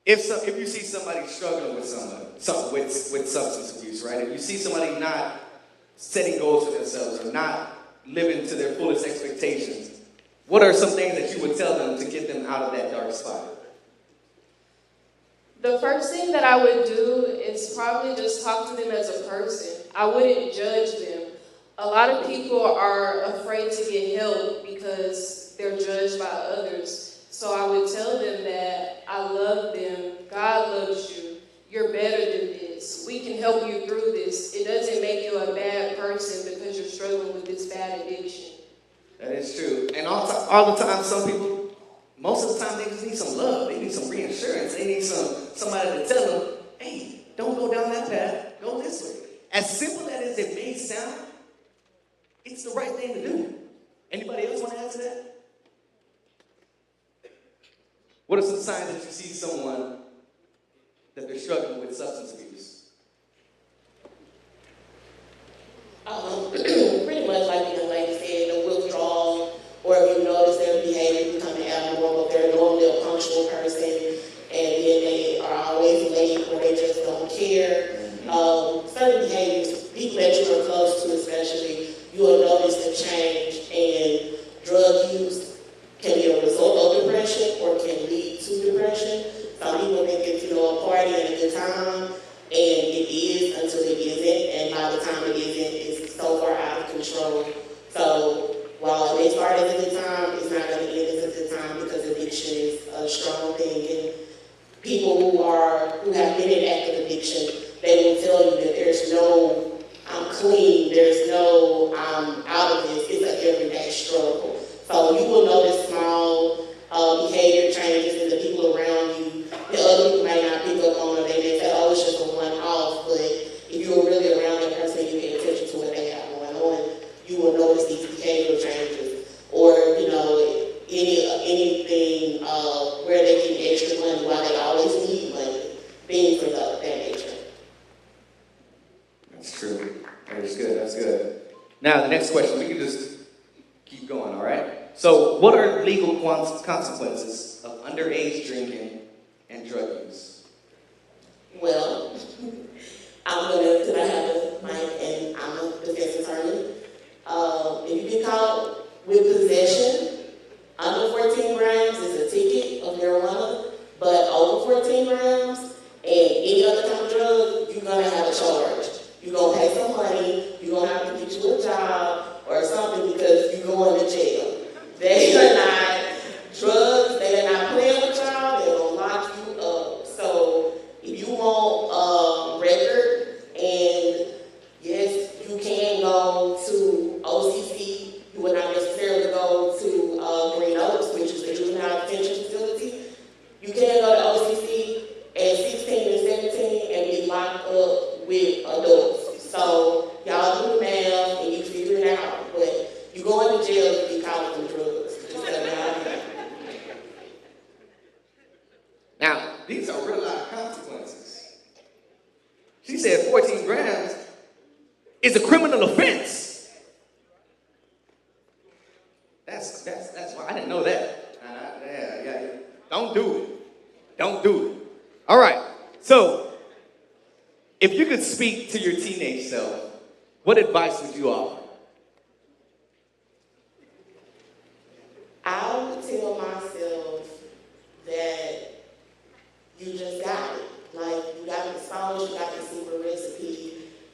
if you see somebody struggling with with substance abuse, right? If you see somebody not setting goals for themselves or not living to their fullest expectations, what are some things that you would tell them to get them out of that dark spot? The first thing that I would do is probably just talk to them as a person. I wouldn't judge them. A lot of people are afraid to get help because they're judged by others. So I would tell them that I love them, God loves you, you're better than this, we can help you through this. It doesn't make you a bad person because you're struggling with this bad addiction. That is true. And all the time, some people, most of the time, they just need some love. They need some reassurance. They need somebody to tell them, hey, don't go down that path. Go this way. As simple as it may sound, it's the right thing to do. Anybody else want to answer that? What are some signs that you see someone that they're struggling with substance abuse? Pretty much like the young lady said, the withdrawal, or if you notice their behavior becoming abnormal, they're normally a punctual person, and then they are always late, or they just don't care. Certain behaviors, people that you are close to especially, you will notice the change, and drug use can be a result of depression or can lead to depression. Some people think it's, a party and a good time, and it is until it isn't, and by the time it isn't, it's so far out of control. So while it may start as a good time, it's not going to end as a good time because addiction is a strong thing. And people who have been in active addiction, they will tell you that there's no, I'm clean, there's no, I'm out of this. It's an everyday struggle. So you will notice small behavior changes in the people around you. The other people may not pick up on it. They may say, oh, it's just a one-off. But if you're really around that person, you pay attention to what they have going on, you will notice these behavioral changes. Or, anything where they get extra money while they always need money. Things of that nature. That's true. That is good. That's good. Now, the next question. We can just keep going, all right? So, what are legal consequences of underage drinking and drug use? Well, because I have a mic and I'm a defense attorney. If you get caught with possession, under 14 grams is a ticket of marijuana, but over 14 grams and any other kind of drug, you're going to have a charge. You're going to pay some money, you're going to have to get you a job or something because you're going to jail. They are not drugs, they are not playing with y'all, they're going to lock you up. So if you want record, and yes, you can go to OCC, you would not necessarily go to Green Oaks, which is the juvenile detention facility. You can go to OCC at 16 and 17 and be locked up with adults. So y'all do the math and you figure it out, but you go into jail if you caught with drugs. Now, these are real life consequences. She said 14 grams is a criminal offense. Don't do it. Don't do it. All right. So, if you could speak to your teenage self, what advice would you offer? I would tell myself that you just got it. Like, you got the sauce, you got the secret recipe,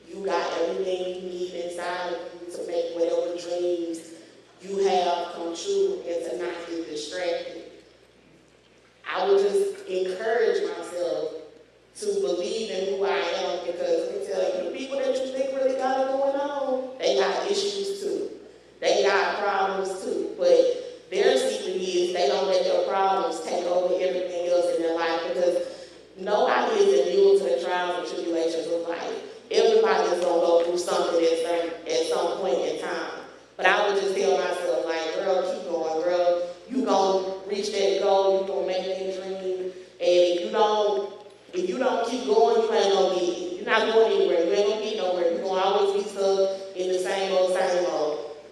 you got everything you need inside of you to make whatever dreams you have come true and to not get distracted. I would just encourage myself to believe in who I am, because let me tell you, the people that you think really got it going on, they got issues too. They got problems too. But their secret is they don't let their problems take over everything else in their life, because nobody is immune to the trials and tribulations of life. Everybody is going to go through something at some point in time. But I would just tell myself, like, girl, keep going, girl. You going to reach that goal, you going to make that dream. And if you don't keep going, you're not going anywhere. You ain't going to get nowhere. You're going to always be stuck in the same old.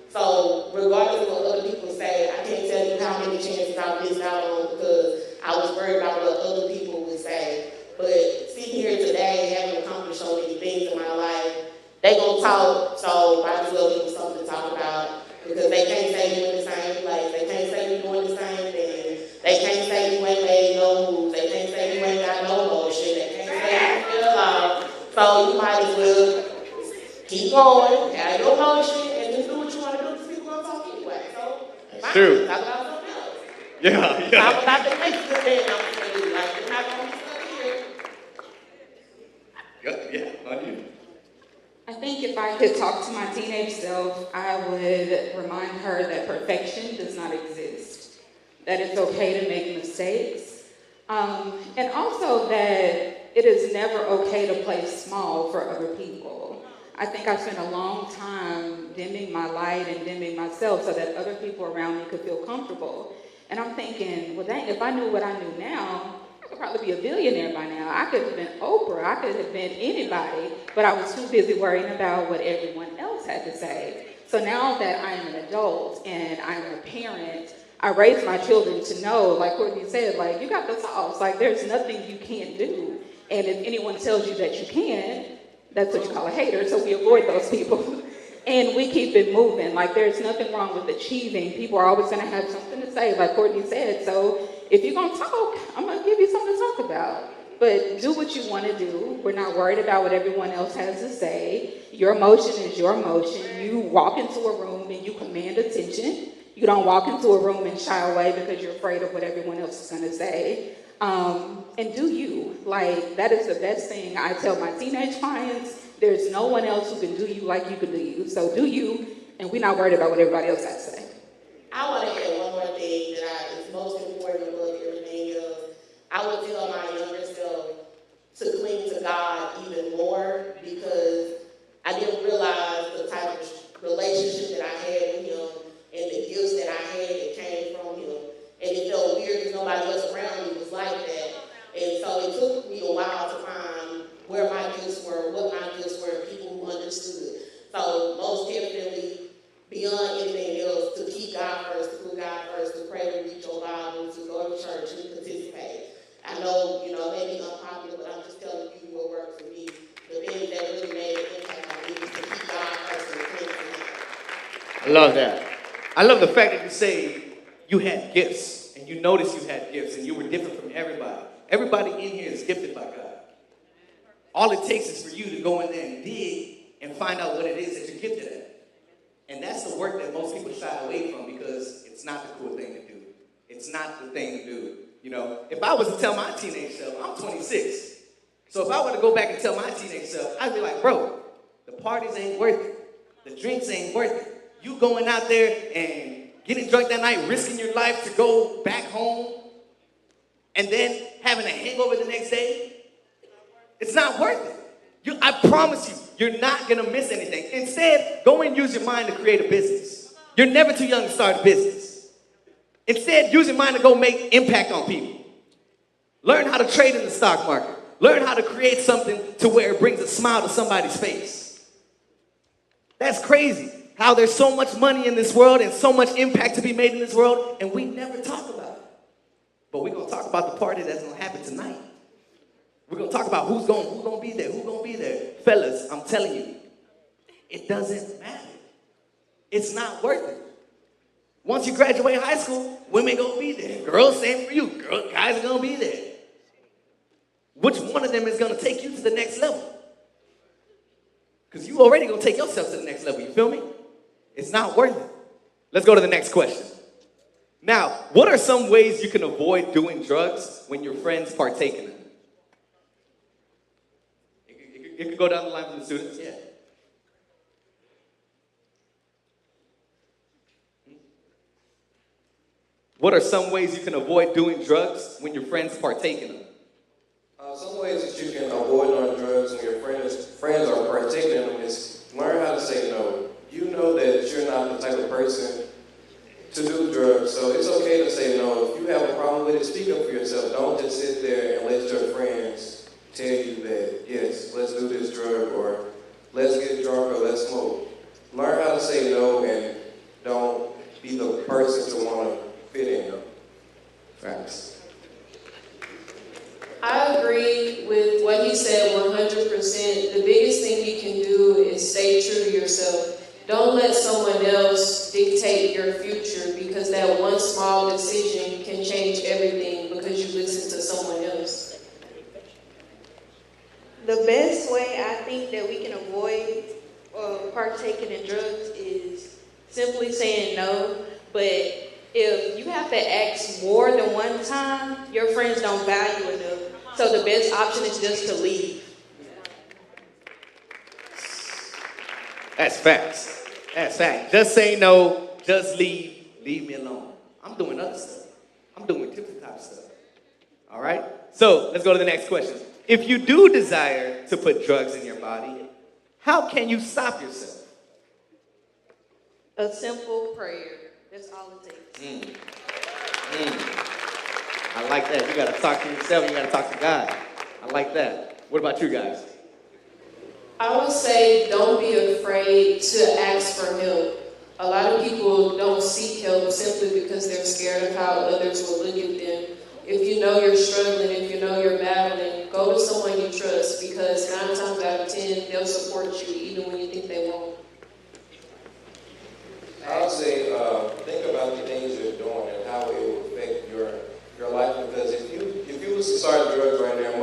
So regardless of what other people say, I can't tell you how many chances I missed out on because I was worried about what other people would say. But sitting here today, having accomplished so many things in my life, they gonna talk, so might as well give them something to talk about, because they can't say you in the same place. They can't say you doing the same thing. They can't say you ain't made no moves. They can't say you ain't got no motion. They can't say you feel loud. So you might as well keep going, have your motion, and just do what you want to do, because people gonna talk anyway. So That's true. Talk about something else. Yeah. Talk about the next good thing I'm gonna do. Like, you're not gonna be stuck here. Yeah, on you. I think if I could talk to my teenage self, I would remind her that perfection does not exist, that it's okay to make mistakes, and also that it is never okay to play small for other people. I think I spent a long time dimming my light and dimming myself so that other people around me could feel comfortable. And I'm thinking, well, dang, if I knew what I knew now, I could probably be a billionaire by now. I could have been Oprah. I could have been anybody, but I was too busy worrying about what everyone else had to say. So now that I'm an adult and I'm a parent, I raise my children to know, like Courtney said, like, you got the sauce. Like, there's nothing you can't do. And if anyone tells you that you can, that's what you call a hater, so we avoid those people. And we keep it moving. Like, there's nothing wrong with achieving. People are always going to have something to say, like Courtney said. So if you're going to talk, I'm going to give you something to talk about. But do what you want to do. We're not worried about what everyone else has to say. Your motion is your motion. You walk into a room and you command attention. You don't walk into a room and shy away because you're afraid of what everyone else is going to say. And do you. Like, that is the best thing I tell my teenage clients. There's no one else who can do you like you can do you. So do you, and we're not worried about what everybody else has to say. I want to add one more thing that is most important above everything else. I would tell my younger self to cling to God even more, because I didn't realize the type of relationship that I had with Him and the gifts that I had that came from Him. And it felt weird because nobody else around me was like that. And so it took me a while to find where my gifts were, what my gifts were, people who understood. So most definitely, beyond anything else, to keep God first, to put God first, to pray, to read your Bible, to go to church, and participate. I know, it may be unpopular, but I'm just telling you what worked for me. The things that really made an impact on me was to keep God first and cling to Him. I love that. I love the fact that you say you had gifts, and you noticed you had gifts, and you were different from everybody. Everybody in here is gifted by God. All it takes is for you to go in there and dig and find out what it is that you're gifted at. And that's the work that most people shy away from, because it's not the cool thing to do. It's not the thing to do. If I was to tell my teenage self, I'm 26. So if I were to go back and tell my teenage self, I'd be like, bro, the parties ain't worth it. The drinks ain't worth it. You going out there and getting drunk that night, risking your life to go back home, and then having a hangover the next day, it's not worth it. I promise you, you're not going to miss anything. Instead, go and use your mind to create a business. You're never too young to start a business. Instead, use your mind to go make impact on people. Learn how to trade in the stock market. Learn how to create something to where it brings a smile to somebody's face. That's crazy, how there's so much money in this world and so much impact to be made in this world, and we never talk about it. But we're gonna talk about the party that's gonna happen tonight. We're gonna talk about who's gonna be there, who's gonna be there. Fellas, I'm telling you, it doesn't matter. It's not worth it. Once you graduate high school, women gonna be there. Girls, same for you. Guys are gonna be there. Which one of them is gonna take you to the next level? Because you already gonna take yourself to the next level, you feel me? It's not worth it. Let's go to the next question. Now, what are some ways you can avoid doing drugs when your friends partake in them? It could go down the line from the students, yeah. What are some ways you can avoid doing drugs when your friends partake in them? Some ways that you can avoid doing drugs when your friends are partaking in them is learn how to say no. You know that you're not the type of person to do drugs, so it's okay to say no. If you have a problem with it, speak up for yourself. Don't just sit there and let your friends tell you that, yes, let's do this drug, or let's get drunk, or let's smoke. Learn how to say no and don't be the person to want to fit in. Facts. I agree with what he said 100%. The biggest thing you can do is stay true to yourself. Don't let someone else dictate your future, because that one small decision can change everything because you listen to someone else. The best way I think that we can avoid partaking in drugs is simply saying no. But if you have to ask more than one time, your friends don't value enough. So the best option is just to leave. That's facts. That's fact. Just say no, just leave me alone. I'm doing other stuff. I'm doing different type of stuff. All right? So let's go to the next question. If you do desire to put drugs in your body, how can you stop yourself? A simple prayer. That's all it takes. I like that. You got to talk to yourself. You got to talk to God. I like that. What about you guys? I would say don't be afraid to ask for help. A lot of people don't seek help simply because they're scared of how others will look at them. If you know you're struggling, if you know you're battling, go to someone you trust, because 9 times out of 10, they'll support you even when you think they won't. I would say think about the things you're doing and how it will affect your life, because if you was to start drugs right now,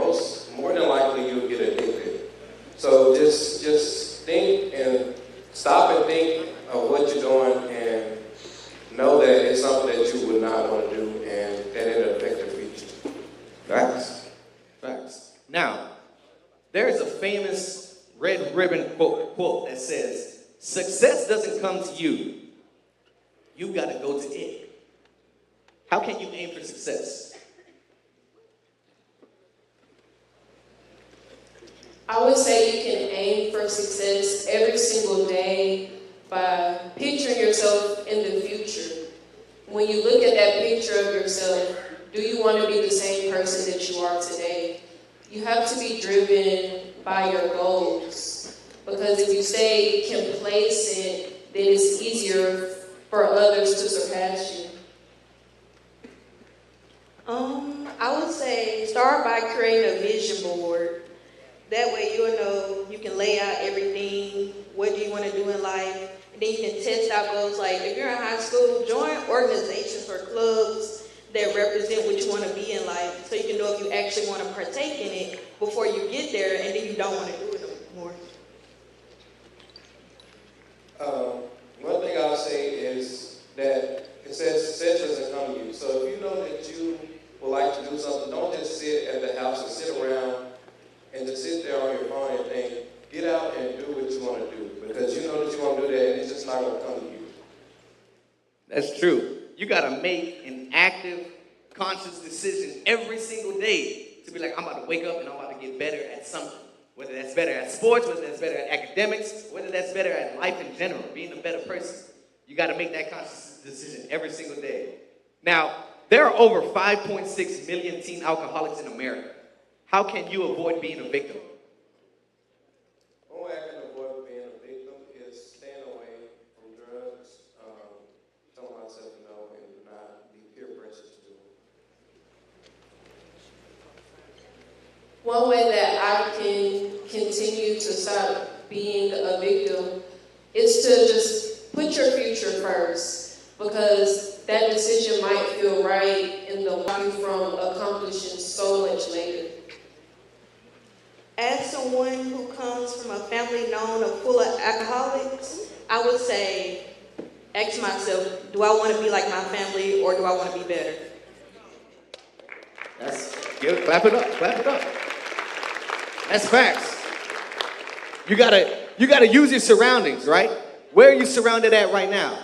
more than likely you'll get addicted. So just think and stop and think of what you're doing and know that it's something that you would not want to do and that it'll affect your future. Facts. Facts. Now, there's a famous red ribbon quote that says, success doesn't come to you. You got to go to it. How can you aim for success? I would say you can aim for success every single day by picturing yourself in the future. When you look at that picture of yourself, do you want to be the same person that you are today? You have to be driven by your goals, because if you stay complacent, then it's easier for others to surpass you. I would say start by creating a vision board. That way you'll know, you can lay out everything, what do you want to do in life, and then you can test out goals. Like if you're in high school, join organizations or clubs that represent what you want to be in life, so you can know if you actually want to partake in it before you get there, and then you don't want to do it anymore. One thing I'll say is that it says success doesn't come to you. So if you know that you would like to do something, don't just sit at the house and sit around and just sit there on your phone and think. Get out and do what you want to do, because you know that you want to do that and it's just not going to come to you. That's true. You got to make an active, conscious decision every single day to be like, I'm about to wake up and I'm about to get better at something. Whether that's better at sports, whether that's better at academics, whether that's better at life in general, being a better person. You got to make that conscious decision every single day. Now, there are over 5.6 million teen alcoholics in America. How can you avoid being a victim? One way I can avoid being a victim is staying away from drugs, telling myself no, and not be peer pressured to do it. One way that I can continue to stop being a victim is to just put your future first, because that decision might feel right in the long from accomplishing so much later. As someone who comes from a family known of full of alcoholics, I would say, ask myself, do I want to be like my family or do I want to be better? That's good. Clap it up. Clap it up. That's facts. You gotta use your surroundings, right? Where are you surrounded at right now?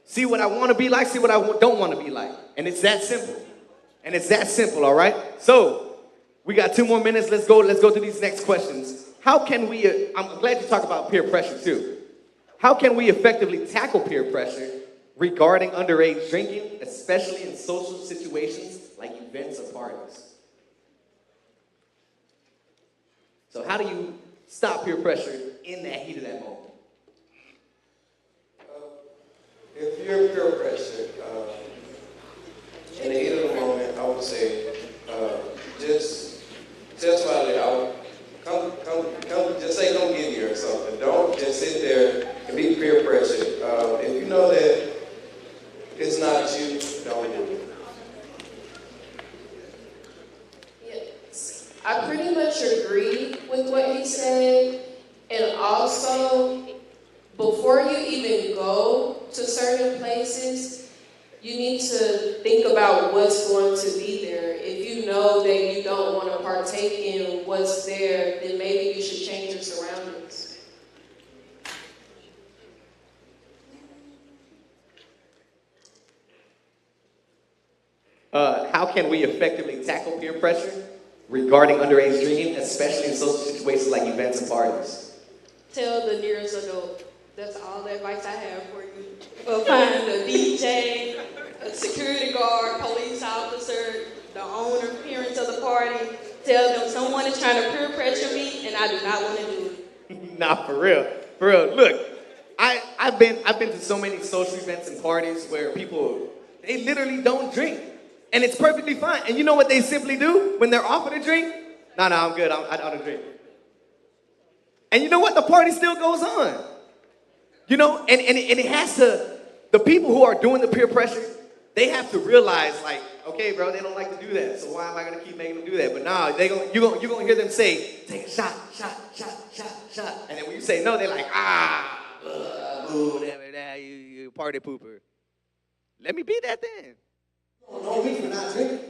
See what I want to be like, see what I don't want to be like. And it's that simple. And it's that simple, all right? So, we got 2 more minutes. Let's go through these next questions. How can we, I'm glad you talk about peer pressure too. How can we effectively tackle peer pressure regarding underage drinking, especially in social situations like events or parties? So how do you stop peer pressure in that heat of that moment? If you're peer pressure, in the heat of the moment, I would say, just tell somebody, come, just say come get me or something. Don't just sit there and be peer pressured. If you know that it's not you, don't do it. I pretty much agree with what he said, and also, before you even go to certain places, you need to think about what's going to be there. If you know that you don't want to partake in what's there, then maybe you should change your surroundings. How can we effectively tackle peer pressure regarding underage drinking, especially in social situations like events and parties? Tell the nearest adult. That's all the advice I have for you. Find a DJ, a security guard, police officer, the owner, parents of the party. Tell them someone is trying to peer pressure me and I do not want to do it. Nah, for real. For real. Look, I've been to so many social events and parties where people, they literally don't drink. And it's perfectly fine. And you know what they simply do when they're offered a drink? No, I'm good. I don't drink. And you know what? The party still goes on. You know, and it has to, the people who are doing the peer pressure, they have to realize, like, okay, bro, they don't like to do that. So why am I going to keep making them do that? But nah, you're going to hear them say, take a shot. And then when you say no, they're like, boo, you party pooper. Let me be that then. You don't know me for not drinking.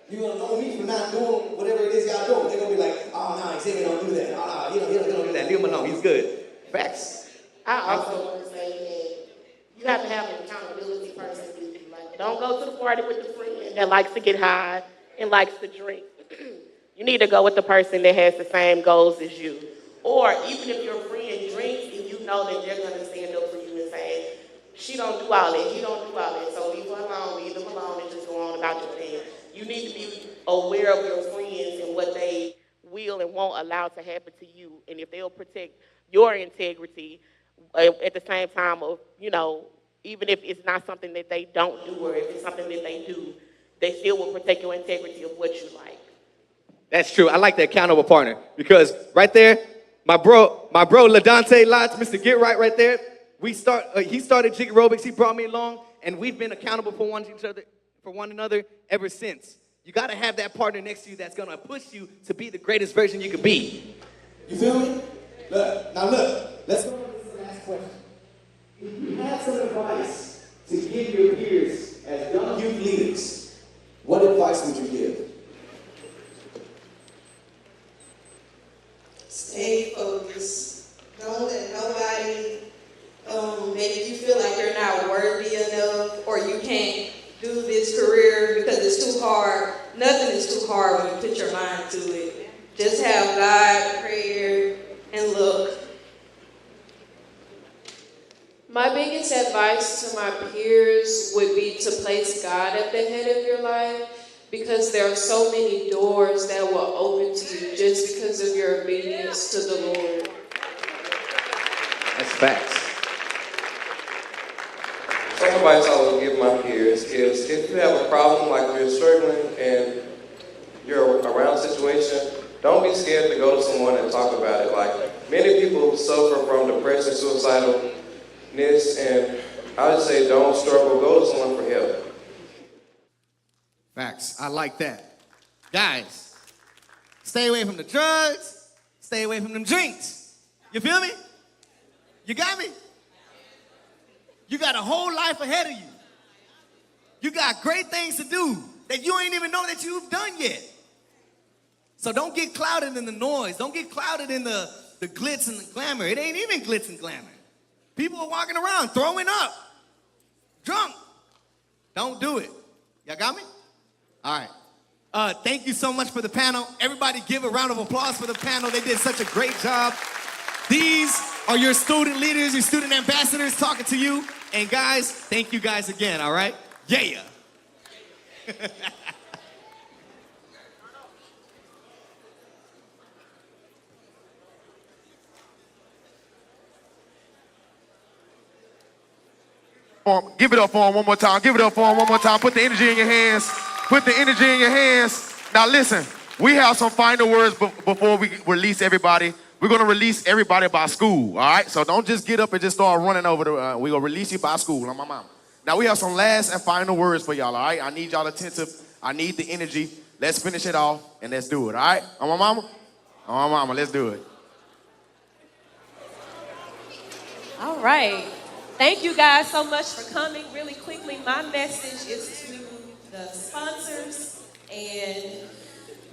You don't know me for not doing whatever it is y'all doing. They're going to be like, oh, no, Xavier don't do that. Oh, no, he don't do that. Leave him alone. He's good. Facts. I also want to say that you have to have an accountability person with you. Like, don't go to the party with the friend that likes to get high and likes to drink. You need to go with the person that has the same goals as you. Or even if your friend drinks and you know that they're going to stand up for you and say, she don't do all that, he don't do all that, so leave them alone and just go on about your thing. You need to be aware of your friends and what they will and won't allow to happen to you. And if they'll protect your integrity at the same time of, you know, even if it's not something that they don't do or if it's something that they do, they still will protect your integrity of what you like. That's true. I like the accountable partner because right there, my bro LaDante Lotz, Mr. Get Right there, he started JiggAerobics, he brought me along, and we've been accountable for one another ever since. You got to have that partner next to you that's going to push you to be the greatest version you could be. You feel me? Look, let's go on to the last question. If you had some advice to give your peers as young youth leaders, what advice would you give? Stay focused. Don't let nobody make you feel like you're not worthy enough or you can't do this career because it's too hard. Nothing is too hard when you put your mind to it. Just have God, prayer, and look. My biggest advice to my peers would be to place God at the head of your life, because there are so many doors that will open to you just because of your obedience to the Lord. That's facts. Some advice I would give my peers is if you have a problem, like you're struggling and you're around a situation, Don't be scared to go to someone and talk about it. Like, many people suffer from depression, suicidalness, and I would say don't struggle, go to someone for help. Facts. I like that. Guys, stay away from the drugs, stay away from them drinks. You feel me? You got me? You got a whole life ahead of you. You got great things to do that you ain't even know that you've done yet. So don't get clouded in the noise. Don't get clouded in the glitz and the glamour. It ain't even glitz and glamour. People are walking around throwing up, drunk. Don't do it. Y'all got me? All right. Thank you so much for the panel. Everybody give a round of applause for the panel. They did such a great job. These are your student leaders, your student ambassadors talking to you. And guys, thank you guys again, all right? Yeah. Give it up for him one more time. Give it up for him one more time. Put the energy in your hands. Put the energy in your hands. Now listen, we have some final words before we release everybody. We're going to release everybody by school, all right? So don't just get up and just start running over the, we're going to release you by school on my mama. Now we have some last and final words for y'all, all right? I need y'all attentive. I need the energy. Let's finish it off and let's do it, all right? On my mama? On my mama, let's do it. All right. Thank you guys so much for coming. Really quickly, my message is to the sponsors and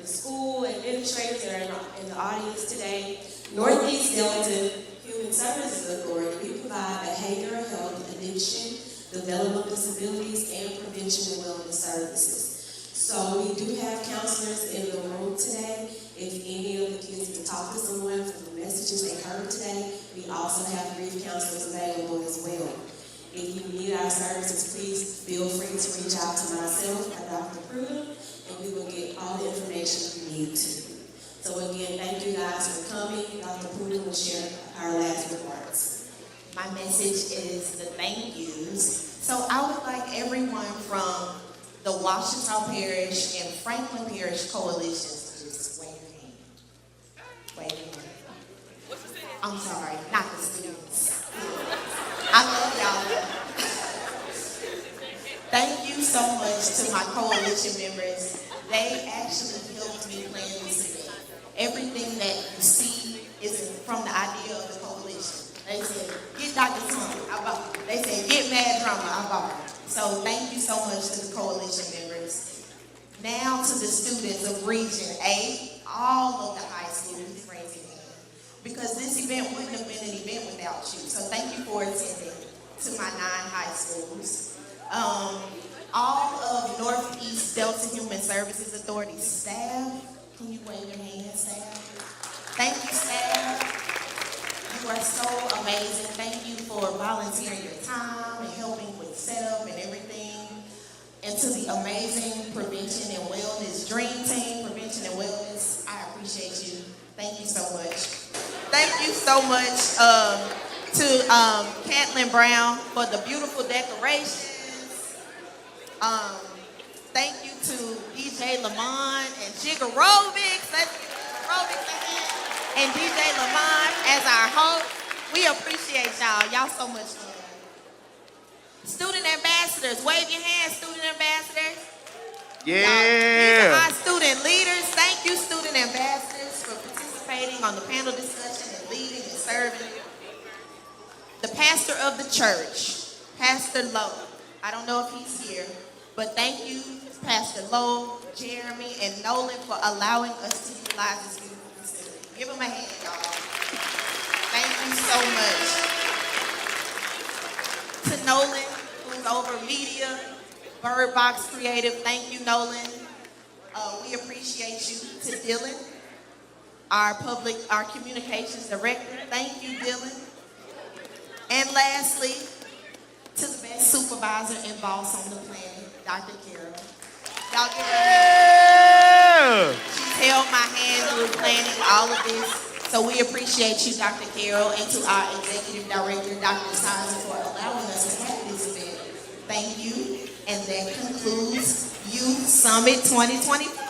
the school administrators that are in the audience today. Northeast Louisiana Human Services Authority, we provide behavioral health, addiction, developmental disabilities, and prevention and wellness services. So we do have counselors in the room today. If any of the kids can talk to someone from the messages they heard today, we also have grief counselors available as well. If you need our services, please feel free to reach out to myself or Dr. Pruitt, and we will get all the information you need to. So again, thank you guys for coming. Dr. Pruitt will share our last remarks. My message is the thank yous. So I would like everyone from the Ouachita Parish and Franklin Parish coalitions to just wave your hand. Wave your hand. I'm sorry, not the students. I love y'all. Thank you so much to my coalition members. They actually helped me plan this event. Everything that you see is from the idea of the coalition. They said, get Dr. Tommie, I bought it. They said, get MADDRAMA, I bought it. So thank you so much to the coalition members. Now to the students of Region 8, all of the high schools, raise your hand. Because this event wouldn't have been an event without you. So thank you for attending to my 9 high schools. All of Northeast Delta Human Services Authority staff, can you wave your hand, staff? Thank you, staff. You are so amazing. Thank you for volunteering your time and helping with setup and everything. And to the amazing Prevention and Wellness Dream Team, Prevention and Wellness, I appreciate you. Thank you so much. Thank you so much to Catlin Brown for the beautiful decorations. Thank you to DJ Lamont and JiggAerobics. Let's give JiggAerobics a hand. And DJ Lamont as our host. We appreciate y'all. Y'all so much fun. Student ambassadors, wave your hands, student ambassadors. Yeah. These are our student leaders. Thank you, student ambassadors, for participating on the panel discussion and leading and serving. The pastor of the church, Pastor Lowe. I don't know if he's here, but thank you, Pastor Lowe, Jeremy, and Nolan for allowing us to utilize this beautiful facility. Give them a hand, y'all. Thank you so much. To Nolan, who's over media, Bird Box Creative, thank you, Nolan. We appreciate you. To Dylan, our communications director, thank you, Dylan. And lastly, to the best supervisor and boss on the planet, Dr. Carroll. Y'all give her a hand. She's held my hand through planning all of this. So we appreciate you, Dr. Carroll, and to our executive director, Dr. Sizer, for allowing us to have this event. Thank you. And that concludes Youth Summit 2024.